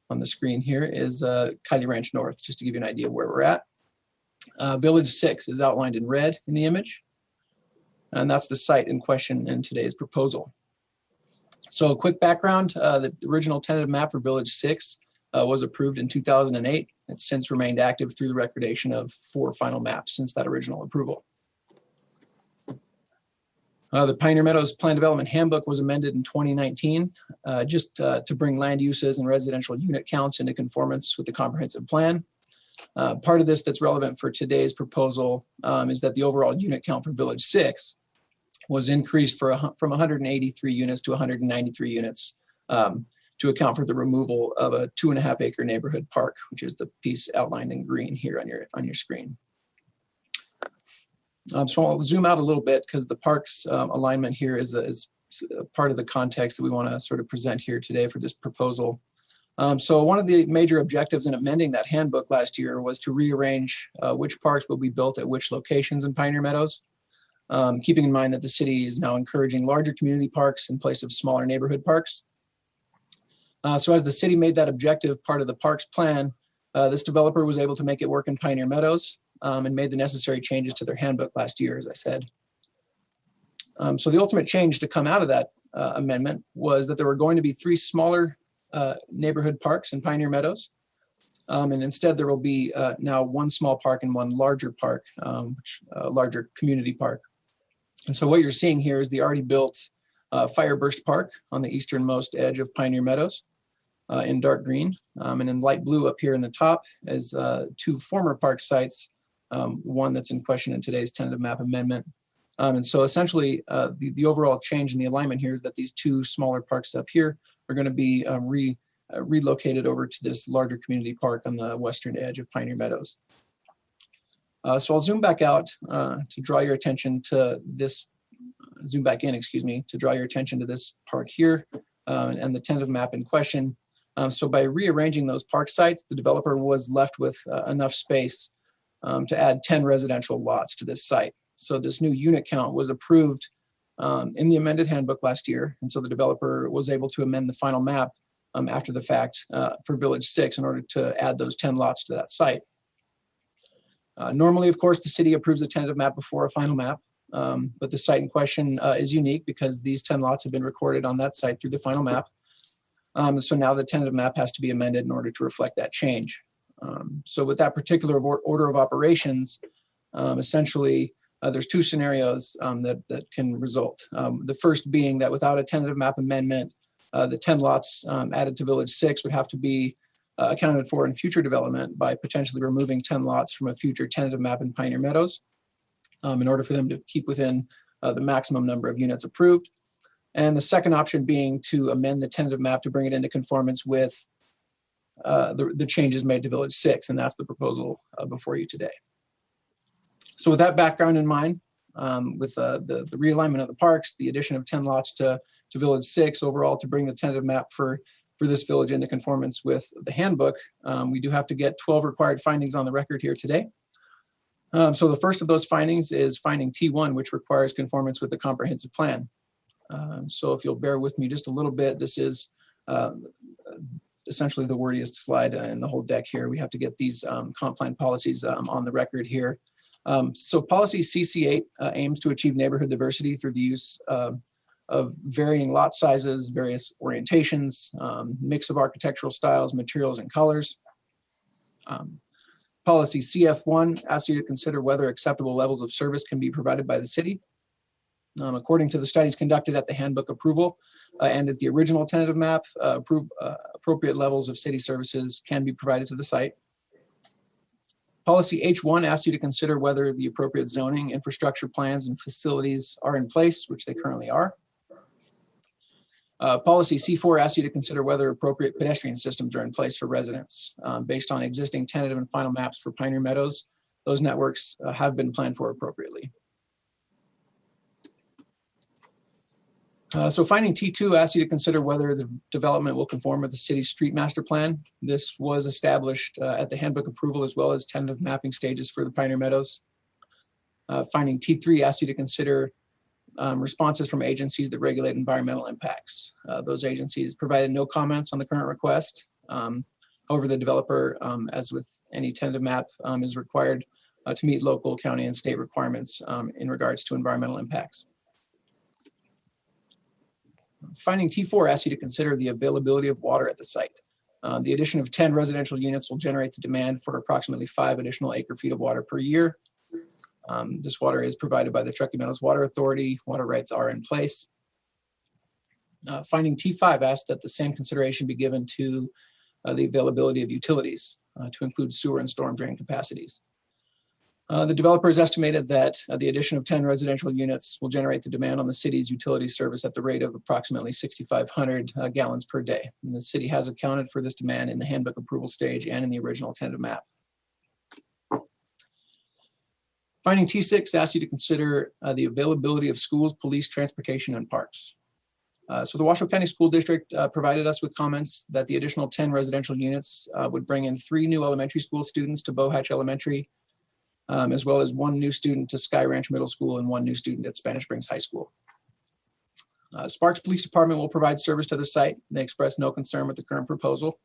on the screen here is Kylie Ranch North, just to give you an idea of where we're at. Village 6 is outlined in red in the image. And that's the site in question in today's proposal. So a quick background, the original tentative map for Village 6 was approved in 2008. It's since remained active through the recordation of 4 final maps since that original approval. The Pioneer Meadows Plan Development Handbook was amended in 2019, just to bring land uses and residential unit counts into conformance with the comprehensive plan. Part of this that's relevant for today's proposal is that the overall unit count for Village 6 was increased from 183 units to 193 units to account for the removal of a 2.5 acre neighborhood park, which is the piece outlined in green here on your screen. So I'll zoom out a little bit because the park's alignment here is a part of the context that we want to sort of present here today for this proposal. So one of the major objectives in amending that handbook last year was to rearrange which parks will be built at which locations in Pioneer Meadows, keeping in mind that the city is now encouraging larger community parks in place of smaller neighborhood parks. So as the city made that objective part of the parks plan, this developer was able to make it work in Pioneer Meadows and made the necessary changes to their handbook last year, as I said. So the ultimate change to come out of that amendment was that there were going to be 3 smaller neighborhood parks in Pioneer Meadows. And instead there will be now 1 small park and 1 larger park, a larger community park. And so what you're seeing here is the already built Fireburst Park on the easternmost edge of Pioneer Meadows in dark green. And in light blue up here in the top is 2 former park sites, one that's in question in today's tentative map amendment. And so essentially the overall change in the alignment here is that these 2 smaller parks up here are going to be relocated over to this larger community park on the western edge of Pioneer Meadows. So I'll zoom back out to draw your attention to this, zoom back in, excuse me, to draw your attention to this park here and the tentative map in question. So by rearranging those park sites, the developer was left with enough space to add 10 residential lots to this site. So this new unit count was approved in the amended handbook last year. And so the developer was able to amend the final map after the fact for Village 6 in order to add those 10 lots to that site. Normally, of course, the city approves a tentative map before a final map, but the site in question is unique because these 10 lots have been recorded on that site through the final map. So now the tentative map has to be amended in order to reflect that change. So with that particular order of operations, essentially, there's 2 scenarios that can result. The first being that without a tentative map amendment, the 10 lots added to Village 6 would have to be accounted for in future development by potentially removing 10 lots from a future tentative map in Pioneer Meadows in order for them to keep within the maximum number of units approved. And the second option being to amend the tentative map to bring it into conformance with the changes made to Village 6, and that's the proposal before you today. So with that background in mind, with the realignment of the parks, the addition of 10 lots to Village 6 overall to bring the tentative map for this village into conformance with the handbook, we do have to get 12 required findings on the record here today. So the first of those findings is finding T1, which requires conformance with the comprehensive plan. So if you'll bear with me just a little bit, this is essentially the wordiest slide in the whole deck here. We have to get these comp plan policies on the record here. So policy CC8 aims to achieve neighborhood diversity through the use of varying lot sizes, various orientations, mix of architectural styles, materials, and colors. Policy CF1 asks you to consider whether acceptable levels of service can be provided by the city. According to the studies conducted at the handbook approval and at the original tentative map, appropriate levels of city services can be provided to the site. Policy H1 asks you to consider whether the appropriate zoning, infrastructure plans, and facilities are in place, which they currently are. Policy C4 asks you to consider whether appropriate pedestrian systems are in place for residents. Based on existing tentative and final maps for Pioneer Meadows, those networks have been planned for appropriately. So finding T2 asks you to consider whether the development will conform with the city's street master plan. This was established at the handbook approval as well as tentative mapping stages for the Pioneer Meadows. Finding T3 asks you to consider responses from agencies that regulate environmental impacts. Those agencies provided no comments on the current request. However, the developer, as with any tentative map, is required to meet local, county, and state requirements in regards to environmental impacts. Finding T4 asks you to consider the availability of water at the site. The addition of 10 residential units will generate the demand for approximately 5 additional acre-feet of water per year. This water is provided by the Truckee Meadows Water Authority. Water rights are in place. Finding T5 asks that the same consideration be given to the availability of utilities to include sewer and storm drain capacities. The developers estimated that the addition of 10 residential units will generate the demand on the city's utility service at the rate of approximately 6,500 gallons per day. And the city has accounted for this demand in the handbook approval stage and in the original tentative map. Finding T6 asks you to consider the availability of schools, police, transportation, and parks. So the Washoe County School District provided us with comments that the additional 10 residential units would bring in 3 new elementary school students to Bow Hatch Elementary, as well as 1 new student to Sky Ranch Middle School and 1 new student at Spanish Springs High School. Sparks Police Department will provide service to the site. They expressed no concern with the current proposal.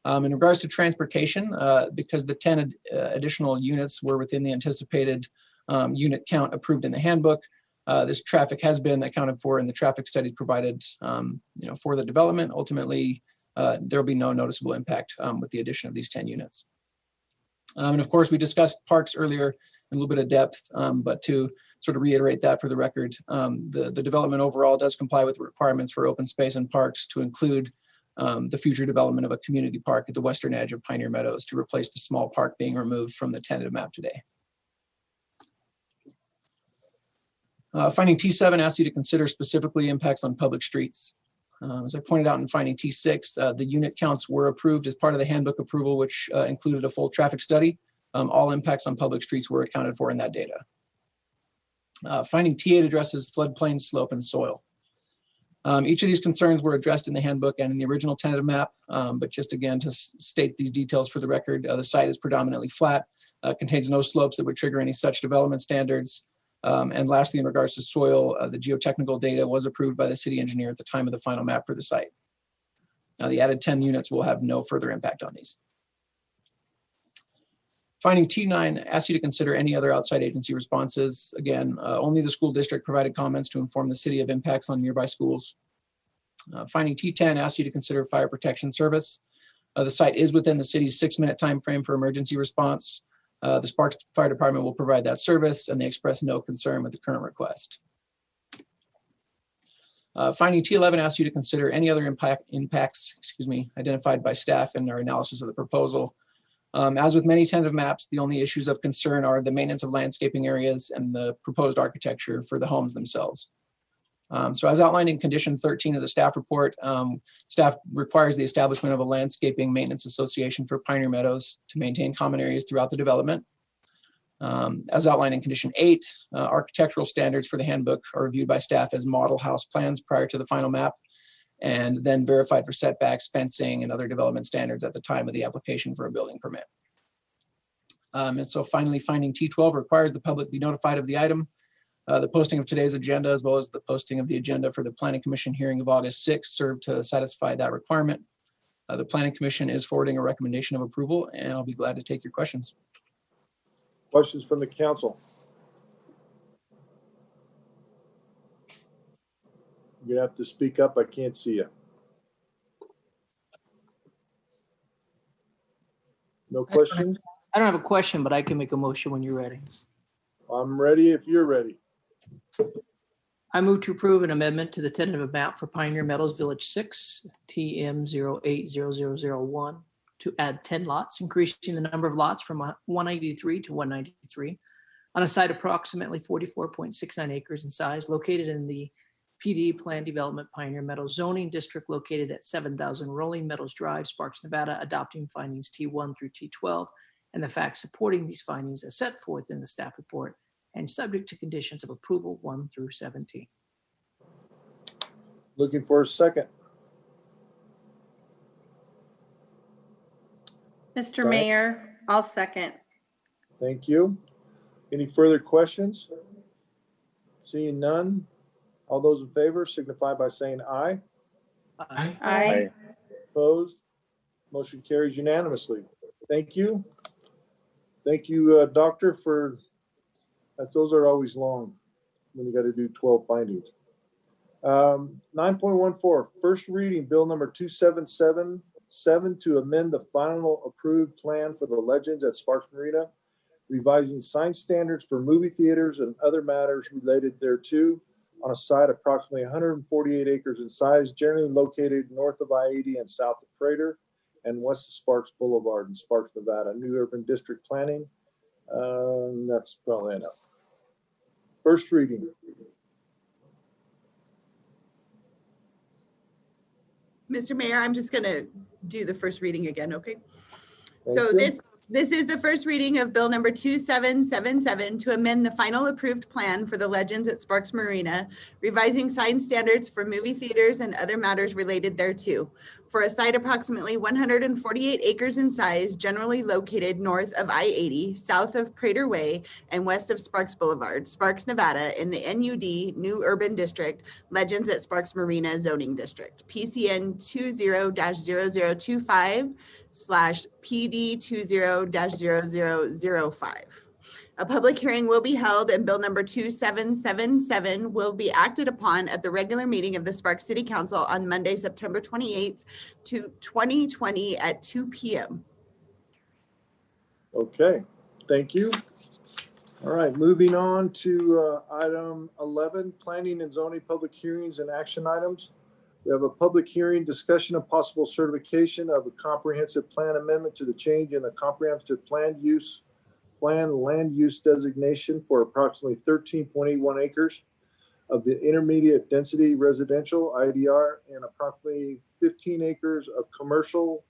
In regards to transportation, because the 10 additional units were within the anticipated unit count approved in the handbook, this traffic has been accounted for in the traffic study provided for the development. Ultimately, there will be no noticeable impact with the addition of these 10 units. And of course, we discussed parks earlier in a little bit of depth, but to sort of reiterate that for the record, the development overall does comply with the requirements for open space and parks to include the future development of a community park at the western edge of Pioneer Meadows to replace the small park being removed from the tentative map today. Finding T7 asks you to consider specifically impacts on public streets. As I pointed out in finding T6, the unit counts were approved as part of the handbook approval, which included a full traffic study. All impacts on public streets were accounted for in that data. Finding T8 addresses floodplain, slope, and soil. Each of these concerns were addressed in the handbook and in the original tentative map, but just again to state these details for the record, the site is predominantly flat, contains no slopes that would trigger any such development standards. And lastly, in regards to soil, the geotechnical data was approved by the city engineer at the time of the final map for the site. Now, the added 10 units will have no further impact on these. Finding T9 asks you to consider any other outside agency responses. Again, only the school district provided comments to inform the city of impacts on nearby schools. Finding T10 asks you to consider fire protection service. The site is within the city's 6-minute time frame for emergency response. The Sparks Fire Department will provide that service, and they express no concern with the current request. Finding T11 asks you to consider any other impacts identified by staff in their analysis of the proposal. As with many tentative maps, the only issues of concern are the maintenance of landscaping areas and the proposed architecture for the homes themselves. So as outlined in condition 13 of the staff report, staff requires the establishment of a landscaping maintenance association for Pioneer Meadows to maintain common areas throughout the development. As outlined in condition 8, architectural standards for the handbook are reviewed by staff as model house plans prior to the final map, and then verified for setbacks, fencing, and other development standards at the time of the application for a building permit. And so finally, finding T12 requires the public be notified of the item. The posting of today's agenda, as well as the posting of the agenda for the Planning Commission hearing of August 6th, serve to satisfy that requirement. The Planning Commission is forwarding a recommendation of approval, and I'll be glad to take your questions. Questions from the council? You have to speak up. I can't see you. No questions? I don't have a question, but I can make a motion when you're ready. I'm ready if you're ready. I move to approve an amendment to the tentative map for Pioneer Meadows Village 6, TM 080001, to add 10 lots, increasing the number of lots from 183 to 193 on a site approximately 44.69 acres in size, located in the PD Plan Development Pioneer Meadows zoning district, located at 7,000 Rolling Meadows Drive, Sparks, Nevada, adopting findings T1 through T12 and the facts supporting these findings as set forth in the staff report, and subject to conditions of approval 1 through 17. Looking for a second. Mr. Right. Mayor, I'll second. Thank you. Any further questions? Seeing none, all those in favor signify by saying aye. Aye. Aye. Opposed? Motion carries unanimously. Thank you. Thank you, Doctor, for that. Those are always long when you got to do 12 findings. 9.14, first reading, bill number 2777 to amend the final approved plan for the Legends at Sparks Marina, revising sign standards for movie theaters and other matters related thereto on a site approximately 148 acres in size, generally located north of I-80 and south of Prater and west of Sparks Boulevard in Sparks, Nevada. New urban district planning. That's probably enough. First reading. Mr. Mayor, I'm just going to do the first reading again, okay? Thank So you. this is the first reading of bill number 2777 to amend the final approved plan for the Legends at Sparks Marina, revising sign standards for movie theaters and other matters related thereto, for a site approximately 148 acres in size, generally located north of I-80, south of Prater Way, and west of Sparks Boulevard, Sparks, Nevada, in the NUD New Urban District, Legends at Sparks Marina Zoning District, PCN 20-0025/PD20-0005. A public hearing will be held and bill number 2777 will be acted upon at the regular meeting of the Sparks City Council on Monday, September 28th, 2020 at 2 p.m. Okay, thank you. All right, moving on to item 11, planning and zoning public hearings and action items. We have a public hearing, discussion of possible certification of a comprehensive plan amendment to the change in the comprehensive land use designation for approximately 13.81 acres of the intermediate density residential IDR and approximately 15 acres of commercial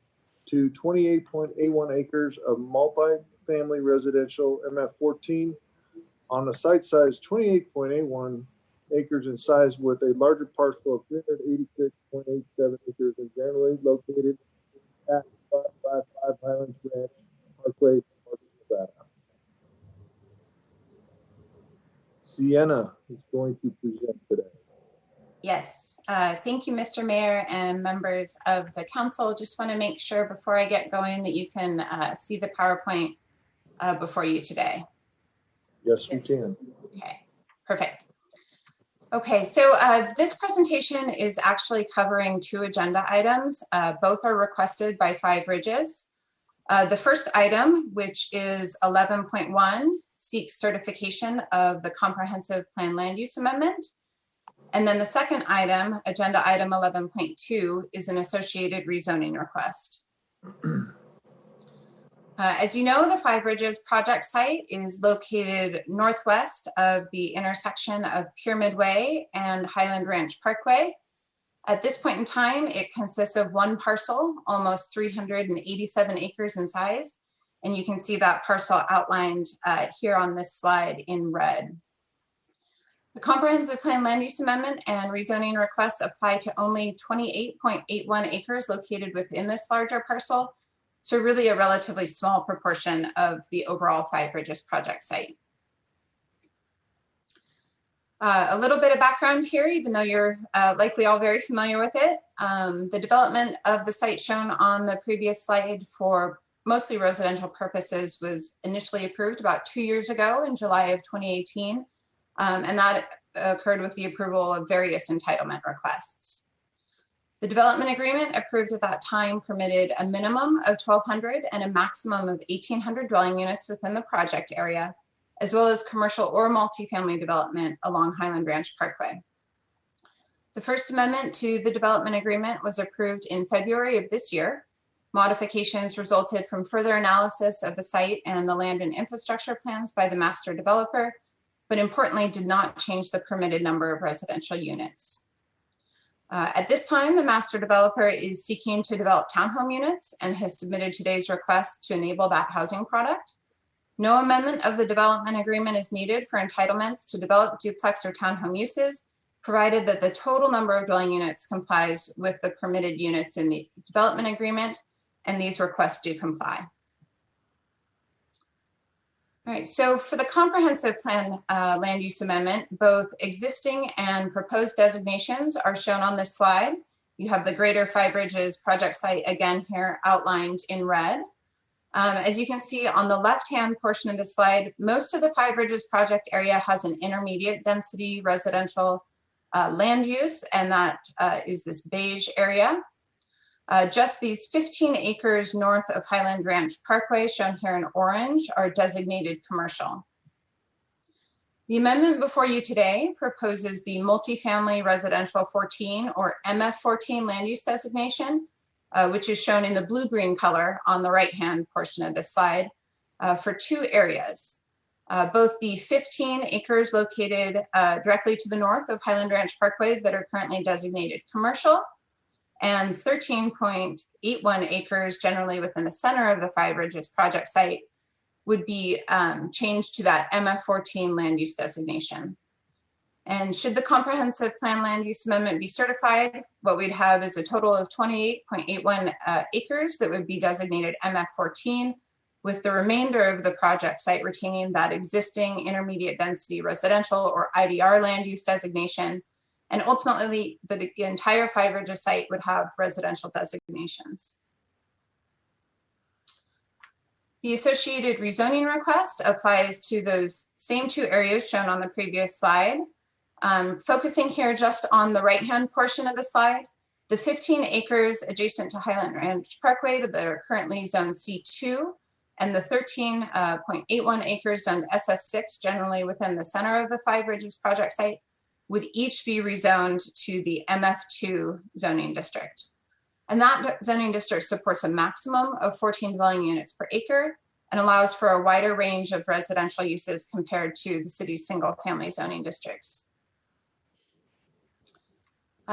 to 28.81 acres of multifamily residential MF14 on a site size 28.81 acres in size with a larger parcel of 386.87 acres and generally located at 555 Highlands Ranch Parkway, Nevada. Sienna is going to present today. Yes, thank you, Mr. Mayor and members of the council. Just want to make sure before I get going that you can see the PowerPoint before you today. Yes, we can. Okay, perfect. Okay, so this presentation is actually covering 2 agenda items. Both are requested by Five Ridges. The first item, which is 11.1, seeks certification of the comprehensive plan land use amendment. And then the second item, agenda item 11.2, is an associated rezoning request. As you know, the Five Bridges project site is located northwest of the intersection of Pyramid Way and Highland Ranch Parkway. At this point in time, it consists of one parcel, almost 387 acres in size. And you can see that parcel outlined here on this slide in red. The comprehensive plan land use amendment and rezoning requests apply to only 28.81 acres located within this larger parcel. So really a relatively small proportion of the overall Five Bridges project site. A little bit of background here, even though you're likely all very familiar with it. The development of the site shown on the previous slide for mostly residential purposes was initially approved about 2 years ago in July of 2018. And that occurred with the approval of various entitlement requests. The development agreement approved at that time permitted a minimum of 1,200 and a maximum of 1,800 dwelling units within the project area, as well as commercial or multifamily development along Highland Ranch Parkway. The first amendment to the development agreement was approved in February of this year. Modifications resulted from further analysis of the site and the land and infrastructure plans by the master developer, but importantly did not change the permitted number of residential units. At this time, the master developer is seeking to develop townhome units and has submitted today's request to enable that housing product. No amendment of the development agreement is needed for entitlements to develop duplex or townhome uses, provided that the total number of dwelling units complies with the permitted units in the development agreement, and these requests do comply. All right, so for the comprehensive plan land use amendment, both existing and proposed designations are shown on this slide. You have the Greater Five Bridges project site again here outlined in red. As you can see on the left-hand portion of the slide, most of the Five Bridges project area has an intermediate density residential land use, and that is this beige area. Just these 15 acres north of Highland Ranch Parkway, shown here in orange, are designated commercial. The amendment before you today proposes the multifamily residential 14 or MF14 land use designation, which is shown in the blue-green color on the right-hand portion of this slide for two areas. Both the 15 acres located directly to the north of Highland Ranch Parkway that are currently designated commercial, and 13.81 acres generally within the center of the Five Bridges project site would be changed to that MF14 land use designation. And should the comprehensive plan land use amendment be certified, what we'd have is a total of 28.81 acres that would be designated MF14, with the remainder of the project site retaining that existing intermediate density residential or IDR land use designation. And ultimately, the entire Five Bridges site would have residential designations. The associated rezoning request applies to those same two areas shown on the previous slide. Focusing here just on the right-hand portion of the slide, the 15 acres adjacent to Highland Ranch Parkway that are currently zone C2, and the 13.81 acres zoned SF6, generally within the center of the Five Bridges project site, would each be rezoned to the MF2 zoning district. And that zoning district supports a maximum of 14 dwelling units per acre and allows for a wider range of residential uses compared to the city's single family zoning districts.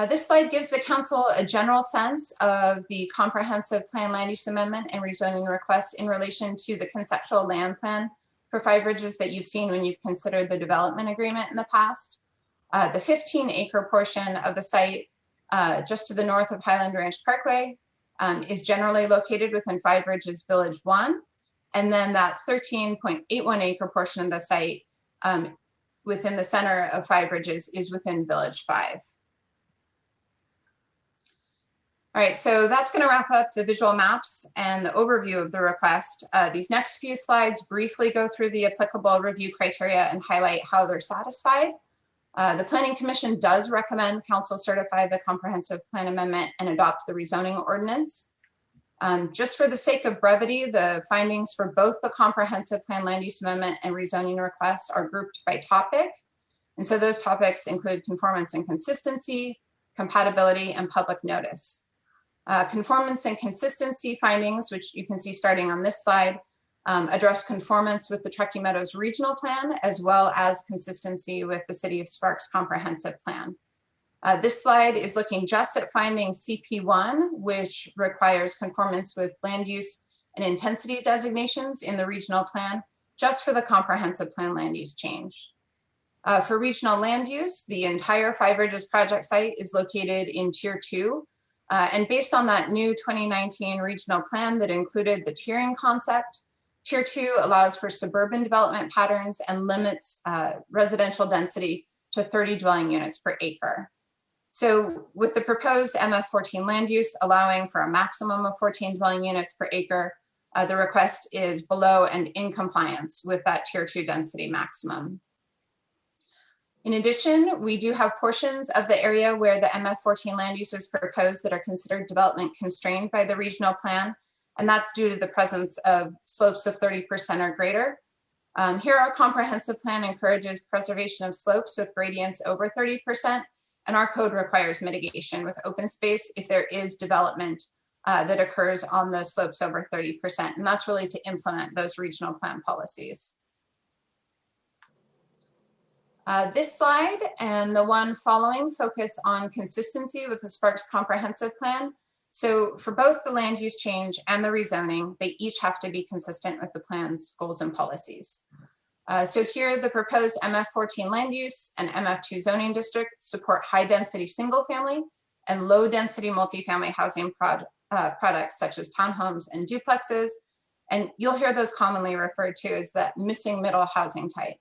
This slide gives the council a general sense of the comprehensive plan land use amendment and rezoning requests in relation to the conceptual land plan for Five Bridges that you've seen when you've considered the development agreement in the past. The 15-acre portion of the site just to the north of Highland Ranch Parkway is generally located within Five Bridges Village 1. And then that 13.81 acre portion of the site within the center of Five Bridges is within Village 5. All right, so that's going to wrap up the visual maps and the overview of the request. These next few slides briefly go through the applicable review criteria and highlight how they're satisfied. The Planning Commission does recommend council certify the comprehensive plan amendment and adopt the rezoning ordinance. Just for the sake of brevity, the findings for both the comprehensive plan land use amendment and rezoning requests are grouped by topic. And so those topics include conformance and consistency, compatibility, and public notice. Conformance and consistency findings, which you can see starting on this slide, address conformance with the Truckee Meadows Regional Plan, as well as consistency with the City of Sparks Comprehensive Plan. This slide is looking just at finding CP1, which requires conformance with land use and intensity designations in the regional plan, just for the comprehensive plan land use change. For regional land use, the entire Five Ridges project site is located in Tier 2. And based on that new 2019 regional plan that included the tiering concept, Tier 2 allows for suburban development patterns and limits residential density to 30 dwelling units per acre. So with the proposed MF14 land use allowing for a maximum of 14 dwelling units per acre, the request is below and in compliance with that Tier 2 density maximum. In addition, we do have portions of the area where the MF14 land use is proposed that are considered development constrained by the regional plan, and that's due to the presence of slopes of 30% or greater. Here, our comprehensive plan encourages preservation of slopes with gradients over 30%, and our code requires mitigation with open space if there is development that occurs on those slopes over 30%, and that's really to implement those regional plan policies. This slide and the one following focus on consistency with the Sparks Comprehensive Plan. So for both the land use change and the rezoning, they each have to be consistent with the plan's goals and policies. So here, the proposed MF14 land use and MF2 zoning district support high density single family and low density multifamily housing products such as townhomes and duplexes. And you'll hear those commonly referred to as that missing middle housing type.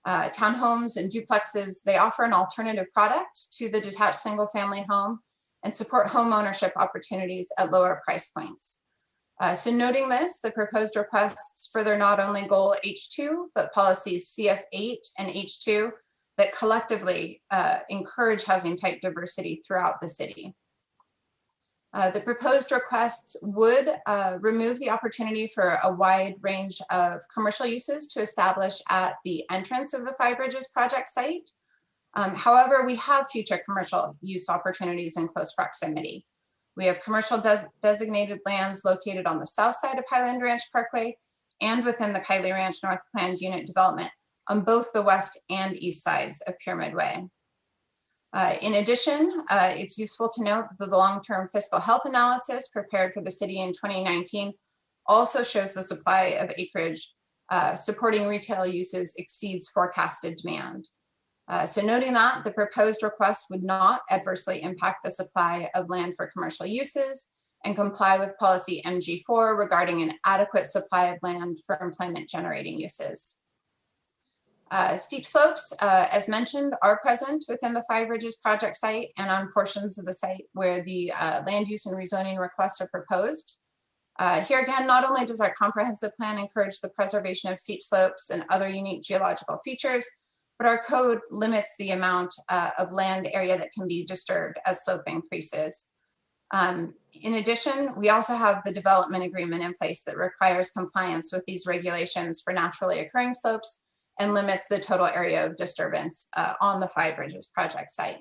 Townhomes and duplexes, they offer an alternative product to the detached single family home and support home ownership opportunities at lower price points. So noting this, the proposed requests further not only goal H2, but policies CF8 and H2 that collectively encourage housing type diversity throughout the city. The proposed requests would remove the opportunity for a wide range of commercial uses to establish at the entrance of the Five Ridges project site. However, we have future commercial use opportunities in close proximity. We have commercial designated lands located on the south side of Highland Ranch Parkway and within the Kiley Ranch North Planned Unit development on both the west and east sides of Pyramid Way. In addition, it's useful to note that the long-term fiscal health analysis prepared for the city in 2019 also shows the supply of acreage supporting retail uses exceeds forecasted demand. So noting that, the proposed request would not adversely impact the supply of land for commercial uses and comply with policy MG4 regarding an adequate supply of land for employment generating uses. Steep slopes, as mentioned, are present within the Five Ridges project site and on portions of the site where the land use and rezoning requests are proposed. Here again, not only does our comprehensive plan encourage the preservation of steep slopes and other unique geological features, but our code limits the amount of land area that can be disturbed as slope increases. In addition, we also have the development agreement in place that requires compliance with these regulations for naturally occurring slopes and limits the total area of disturbance on the Five Ridges project site.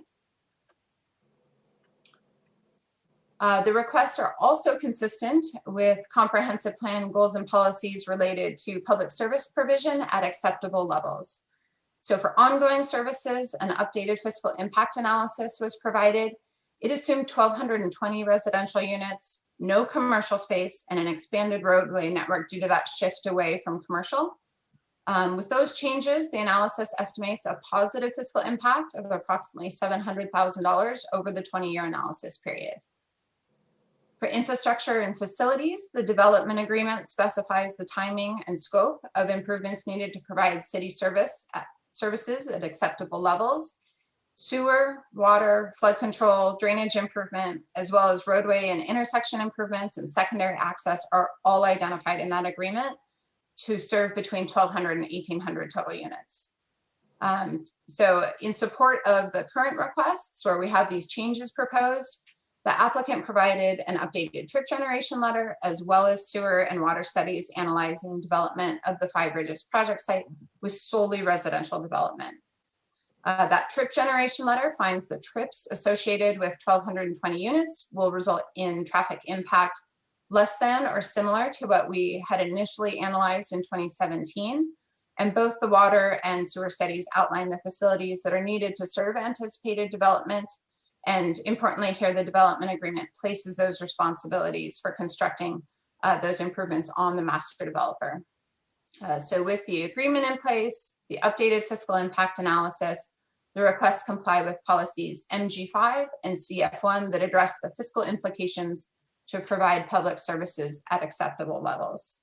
The requests are also consistent with comprehensive plan goals and policies related to public service provision at acceptable levels. So for ongoing services, an updated fiscal impact analysis was provided. It assumed 1,220 residential units, no commercial space, and an expanded roadway network due to that shift away from commercial. With those changes, the analysis estimates a positive fiscal impact of approximately $700,000 over the 20-year analysis period. For infrastructure and facilities, the development agreement specifies the timing and scope of improvements needed to provide city services at acceptable levels. Sewer, water, flood control, drainage improvement, as well as roadway and intersection improvements and secondary access are all identified in that agreement to serve between 1,200 and 1,800 total units. So in support of the current requests where we have these changes proposed, the applicant provided an updated trip generation letter as well as sewer and water studies analyzing development of the Five Ridges project site with solely residential development. That trip generation letter finds the trips associated with 1,220 units will result in traffic impact less than or similar to what we had initially analyzed in 2017. And both the water and sewer studies outline the facilities that are needed to serve anticipated development. And importantly here, the development agreement places those responsibilities for constructing those improvements on the master developer. So with the agreement in place, the updated fiscal impact analysis, the requests comply with policies MG5 and CF1 that address the fiscal implications to provide public services at acceptable levels.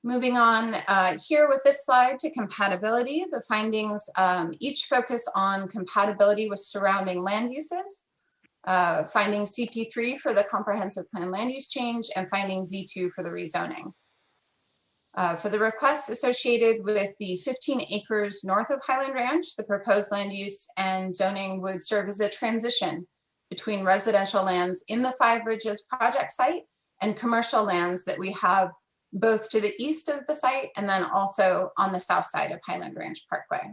Moving on here with this slide to compatibility, the findings each focus on compatibility with surrounding land uses, finding CP3 for the comprehensive plan land use change, and finding Z2 for the rezoning. For the requests associated with the 15 acres north of Highland Ranch, the proposed land use and zoning would serve as a transition between residential lands in the Five Ridges project site and commercial lands that we have both to the east of the site and then also on the south side of Highland Ranch Parkway.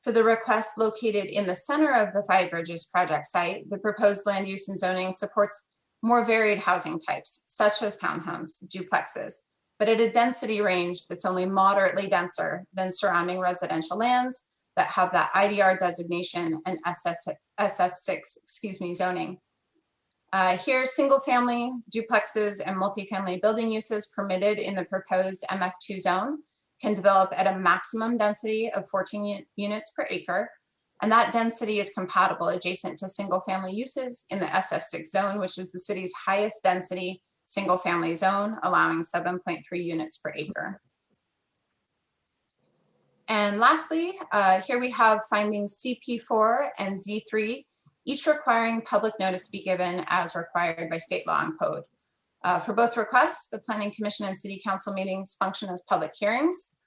For the request located in the center of the Five Ridges project site, the proposed land use and zoning supports more varied housing types, such as townhomes, duplexes, but at a density range that's only moderately denser than surrounding residential lands that have that IDR designation and SF6, zoning. Here, single family, duplexes, and multifamily building uses permitted in the proposed MF2 zone can develop at a maximum density of 14 units per acre. And that density is compatible adjacent to single family uses in the SF6 zone, which is the city's highest density single family zone, allowing 7.3 units per acre. And lastly, here we have findings CP4 and Z3, each requiring public notice be given as required by state law and code. For both requests, the Planning Commission and City Council meetings function as public hearings.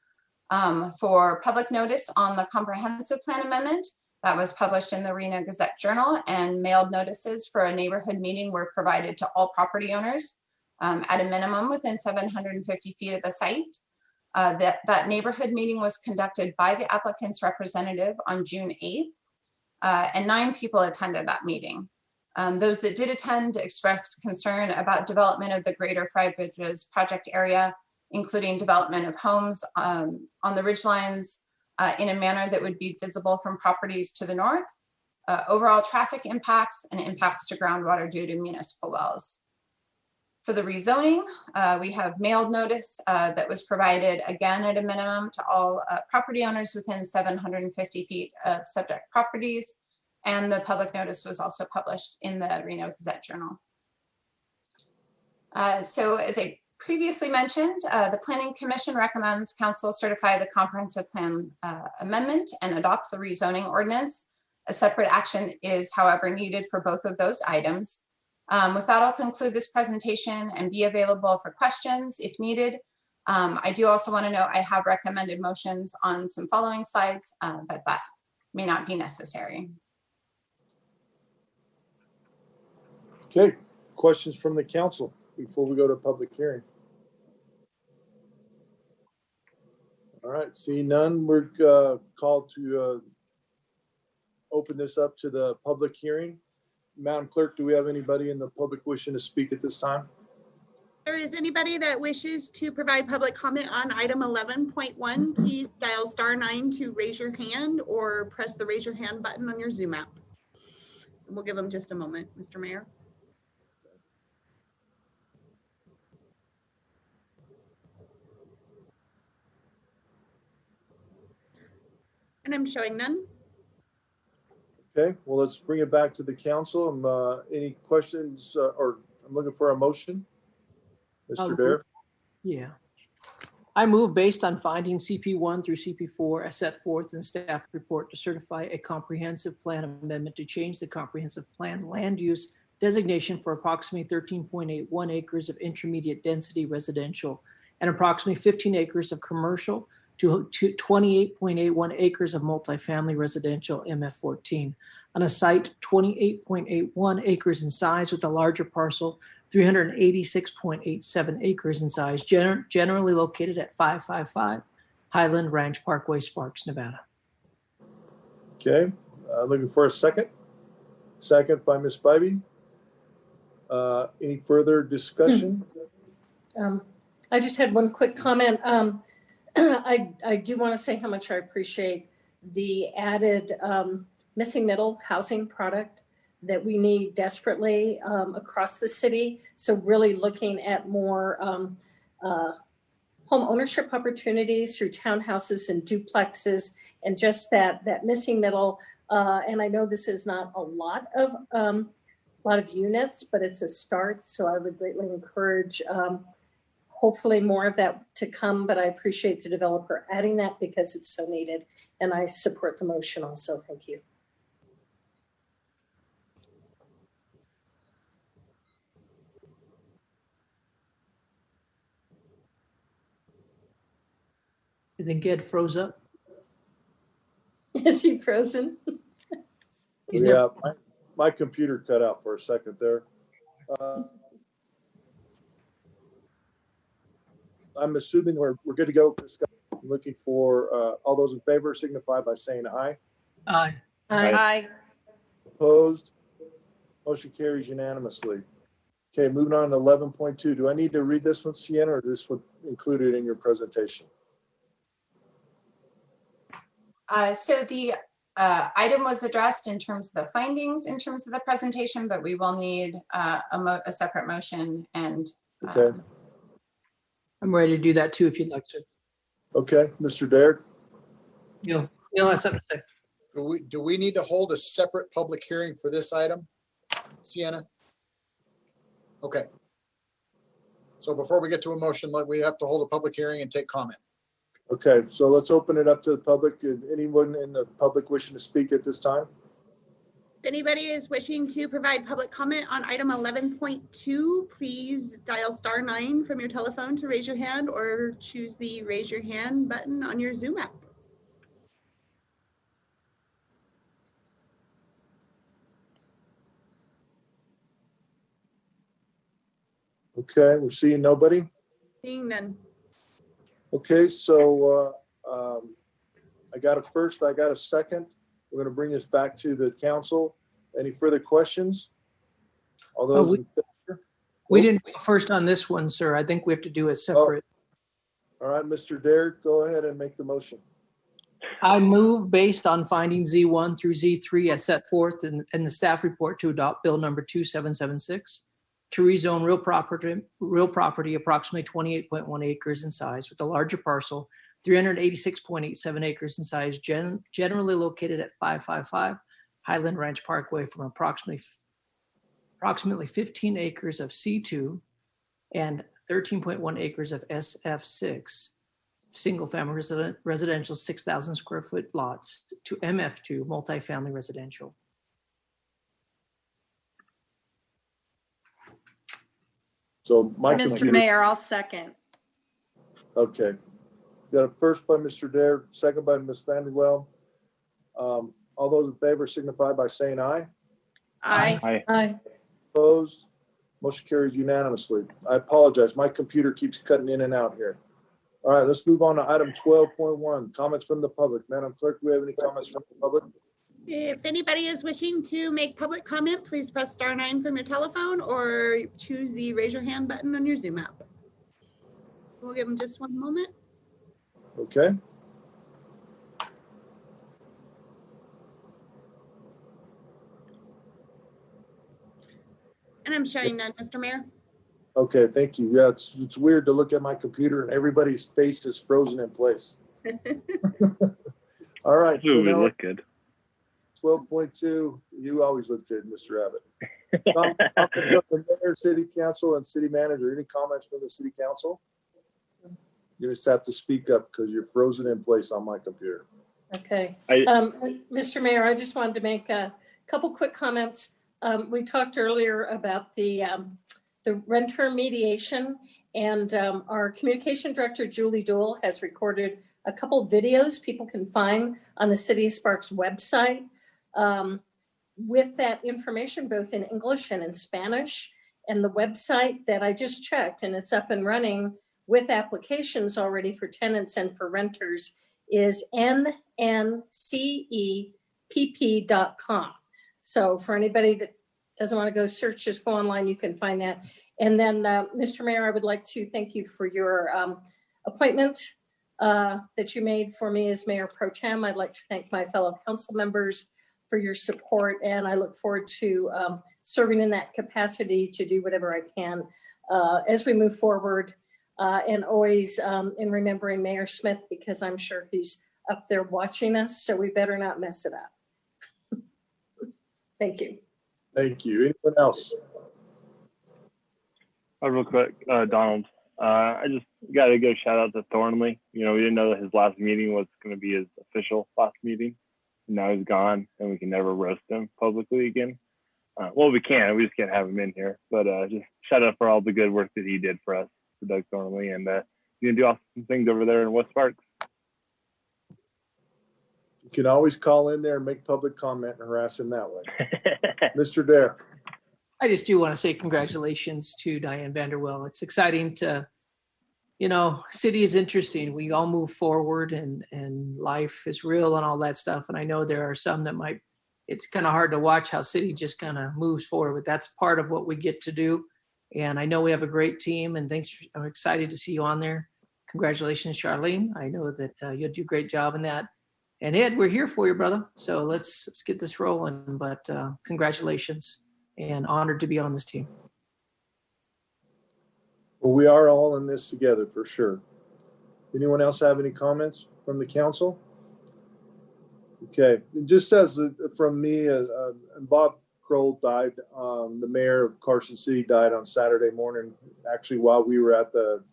For public notice on the comprehensive plan amendment, that was published in the Reno Gazette Journal, and mailed notices for a neighborhood meeting were provided to all property owners at a minimum within 750 feet of the site. That neighborhood meeting was conducted by the applicant's representative on June 8th. And 9 people attended that meeting. Those that did attend expressed concern about development of the greater Five Ridges project area, including development of homes on the ridgelines in a manner that would be visible from properties to the north, overall traffic impacts, and impacts to groundwater due to municipal wells. For the rezoning, we have mailed notice that was provided again at a minimum to all property owners within 750 feet of subject properties. And the public notice was also published in the Reno Gazette Journal. So as I previously mentioned, the Planning Commission recommends council certify the comprehensive plan amendment and adopt the rezoning ordinance. A separate action is, however, needed for both of those items. With that, I'll conclude this presentation and be available for questions if needed. I do also want to note I have recommended motions on some following slides, but that may not be necessary. Okay, questions from the council before we go to public hearing? All right, seeing none, we're called to open this up to the public hearing. Madam Clerk, do we have anybody in the public wishing to speak at this time? If there is anybody that wishes to provide public comment on item 11.1, please dial *9 to raise your hand or press the raise your hand button on your Zoom app. We'll give them just a moment, Mr. Mayor. And I'm showing none. Okay, well, let's bring it back to the council. Any questions or I'm looking for a motion? Mr. Dare? Yeah. I move based on finding CP1 through CP4 as set forth in staff report to certify a comprehensive plan amendment to change the comprehensive plan land use designation for approximately 13.81 acres of intermediate density residential and approximately 15 acres of commercial to 28.81 acres of multifamily residential MF14 on a site 28.81 acres in size with a larger parcel 386.87 acres in size, generally located at 555 Highland Ranch Parkway, Sparks, Nevada. Okay, looking for a second. Second by Ms. Spivey. Any further discussion? I just had one quick comment. I do want to say how much I appreciate the added missing middle housing product that we need desperately across the city. So really looking at more home ownership opportunities through townhouses and duplexes, and just that missing middle. And I know this is not a lot of units, but it's a start. So I would greatly encourage hopefully more of that to come, but I appreciate the developer adding that because it's so needed. And I support the motion also. Thank you. I think Ed froze up. Is he frozen? Yeah, my computer cut out for a second there. I'm assuming we're good to go. I'm looking for all those in favor signify by saying aye. Aye. Aye. Opposed? Motion carries unanimously. Okay, moving on to 11.2. Do I need to read this one, Sienna, or this one included in your presentation? So the item was addressed in terms of the findings, in terms of the presentation, but we will need a separate motion and. Okay. I'm ready to do that too, if you'd like to. Okay, Mr. Dare. Neil has something to say. Do we need to hold a separate public hearing for this item, Sienna? Okay. So before we get to a motion, we have to hold a public hearing and take comment. Okay, so let's open it up to the public. Anyone in the public wishing to speak at this time? If anybody is wishing to provide public comment on item 11.2, please dial *9 from your telephone to raise your hand or choose the raise your hand button on your Zoom app. Okay, we're seeing nobody. Seeing none. Okay, so I got a first, I got a second. We're going to bring this back to the council. Any further questions? Although we didn't go first on this one, sir. I think we have to do it separate. All right, Mr. Dare, go ahead and make the motion. I move based on finding Z1 through Z3 as set forth in the staff report to adopt bill number 2776 to rezone real property approximately 28.1 acres in size with a larger parcel, 386.87 acres in size, generally located at 555 Highland Ranch Parkway from approximately 15 acres of C2 and 13.1 acres of SF6, single-family residential 6,000 square foot lots to MF2, multifamily residential. So Mr. Mayor, I'll second. Okay. Got a first by Mr. Dare, second by Ms. Vanderwell. All those in favor signify by saying aye. Aye. Aye. Opposed? Motion carries unanimously. I apologize. My computer keeps cutting in and out here. All right, let's move on to item 12.1, comments from the public. Madam Clerk, do we have any comments from the public? If anybody is wishing to make public comment, please press *9 from your telephone or choose the raise your hand button on your Zoom app. We'll give them just one moment. Okay. And I'm showing none, Mr. Mayor. Okay, thank you. Yeah, it's weird to look at my computer and everybody's face is frozen in place. All right. Ooh, we now look good. 12.2, you always look good, Mr. Abbott. Comments from the mayor, city council, and city manager. Any comments from the city council? You just have to speak up because you're frozen in place on my computer. Okay. Mr. Mayor, I just wanted to make a couple quick comments. We talked earlier about the renter mediation, and our communication director, Julie Dool, has recorded a couple videos people can find on the City of Sparks website with that information, both in English and in Spanish. And the website that I just checked, and it's up and running, with applications already for tenants and for renters is nncepp.com. So for anybody that doesn't want to go search, just go online, you can find that. And then, Mr. Mayor, I would like to thank you for your appointment that you made for me as Mayor Pro Tem. I'd like to thank my fellow council members for your support, and I look forward to serving in that capacity to do whatever I can as we move forward, and always in remembering Mayor Smith, because I'm sure he's up there watching us, so we better not mess it up. Thank you. Thank you. Anyone else? Real quick, Donald, I just got to give a shout out to Thornley. You know, we didn't know that his last meeting was going to be his official last meeting. Now he's gone, and we can never roast him publicly again. Well, we can. We just can't have him in here. But just shout out for all the good work that he did for us, for Doug Thornley, and he's going to do awesome things over there in West Sparks. You can always call in there and make public comment and harass him that way. Mr. Dare. I just do want to say congratulations to Diane Vanderwell. It's exciting to, you know, city is interesting. We all move forward and life is real and all that stuff. And I know there are some that might, it's kind of hard to watch how city just kind of moves forward, but that's part of what we get to do. And I know we have a great team, and thanks. I'm excited to see you on there. Congratulations, Charlene. I know that you'll do a great job in that. And Ed, we're here for you, brother. So let's get this rolling, but congratulations. And honored to be on this team. Well, we are all in this together for sure. Anyone else have any comments from the council? Okay, just as from me, Bob Kroll died. The mayor of Carson City died on Saturday morning, actually while we were at the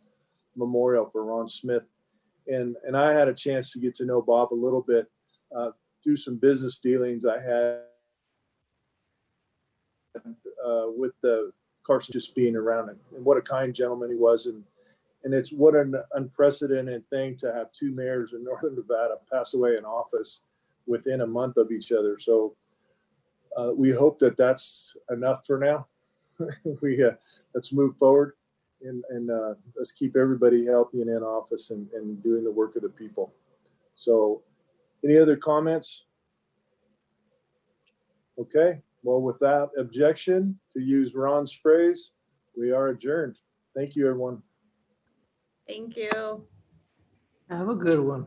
memorial for Ron Smith. And I had a chance to get to know Bob a little bit through some business dealings I had with the Carson, just being around it, and what a kind gentleman he was. And it's what an unprecedented thing to have two mayors in Northern Nevada pass away in office within a month of each other. So we hope that that's enough for now. Let's move forward and let's keep everybody healthy and in office and doing the work of the people. So any other comments? Okay. Well, without objection, to use Ron's phrase, we are adjourned. Thank you, everyone. Thank you. Have a good one.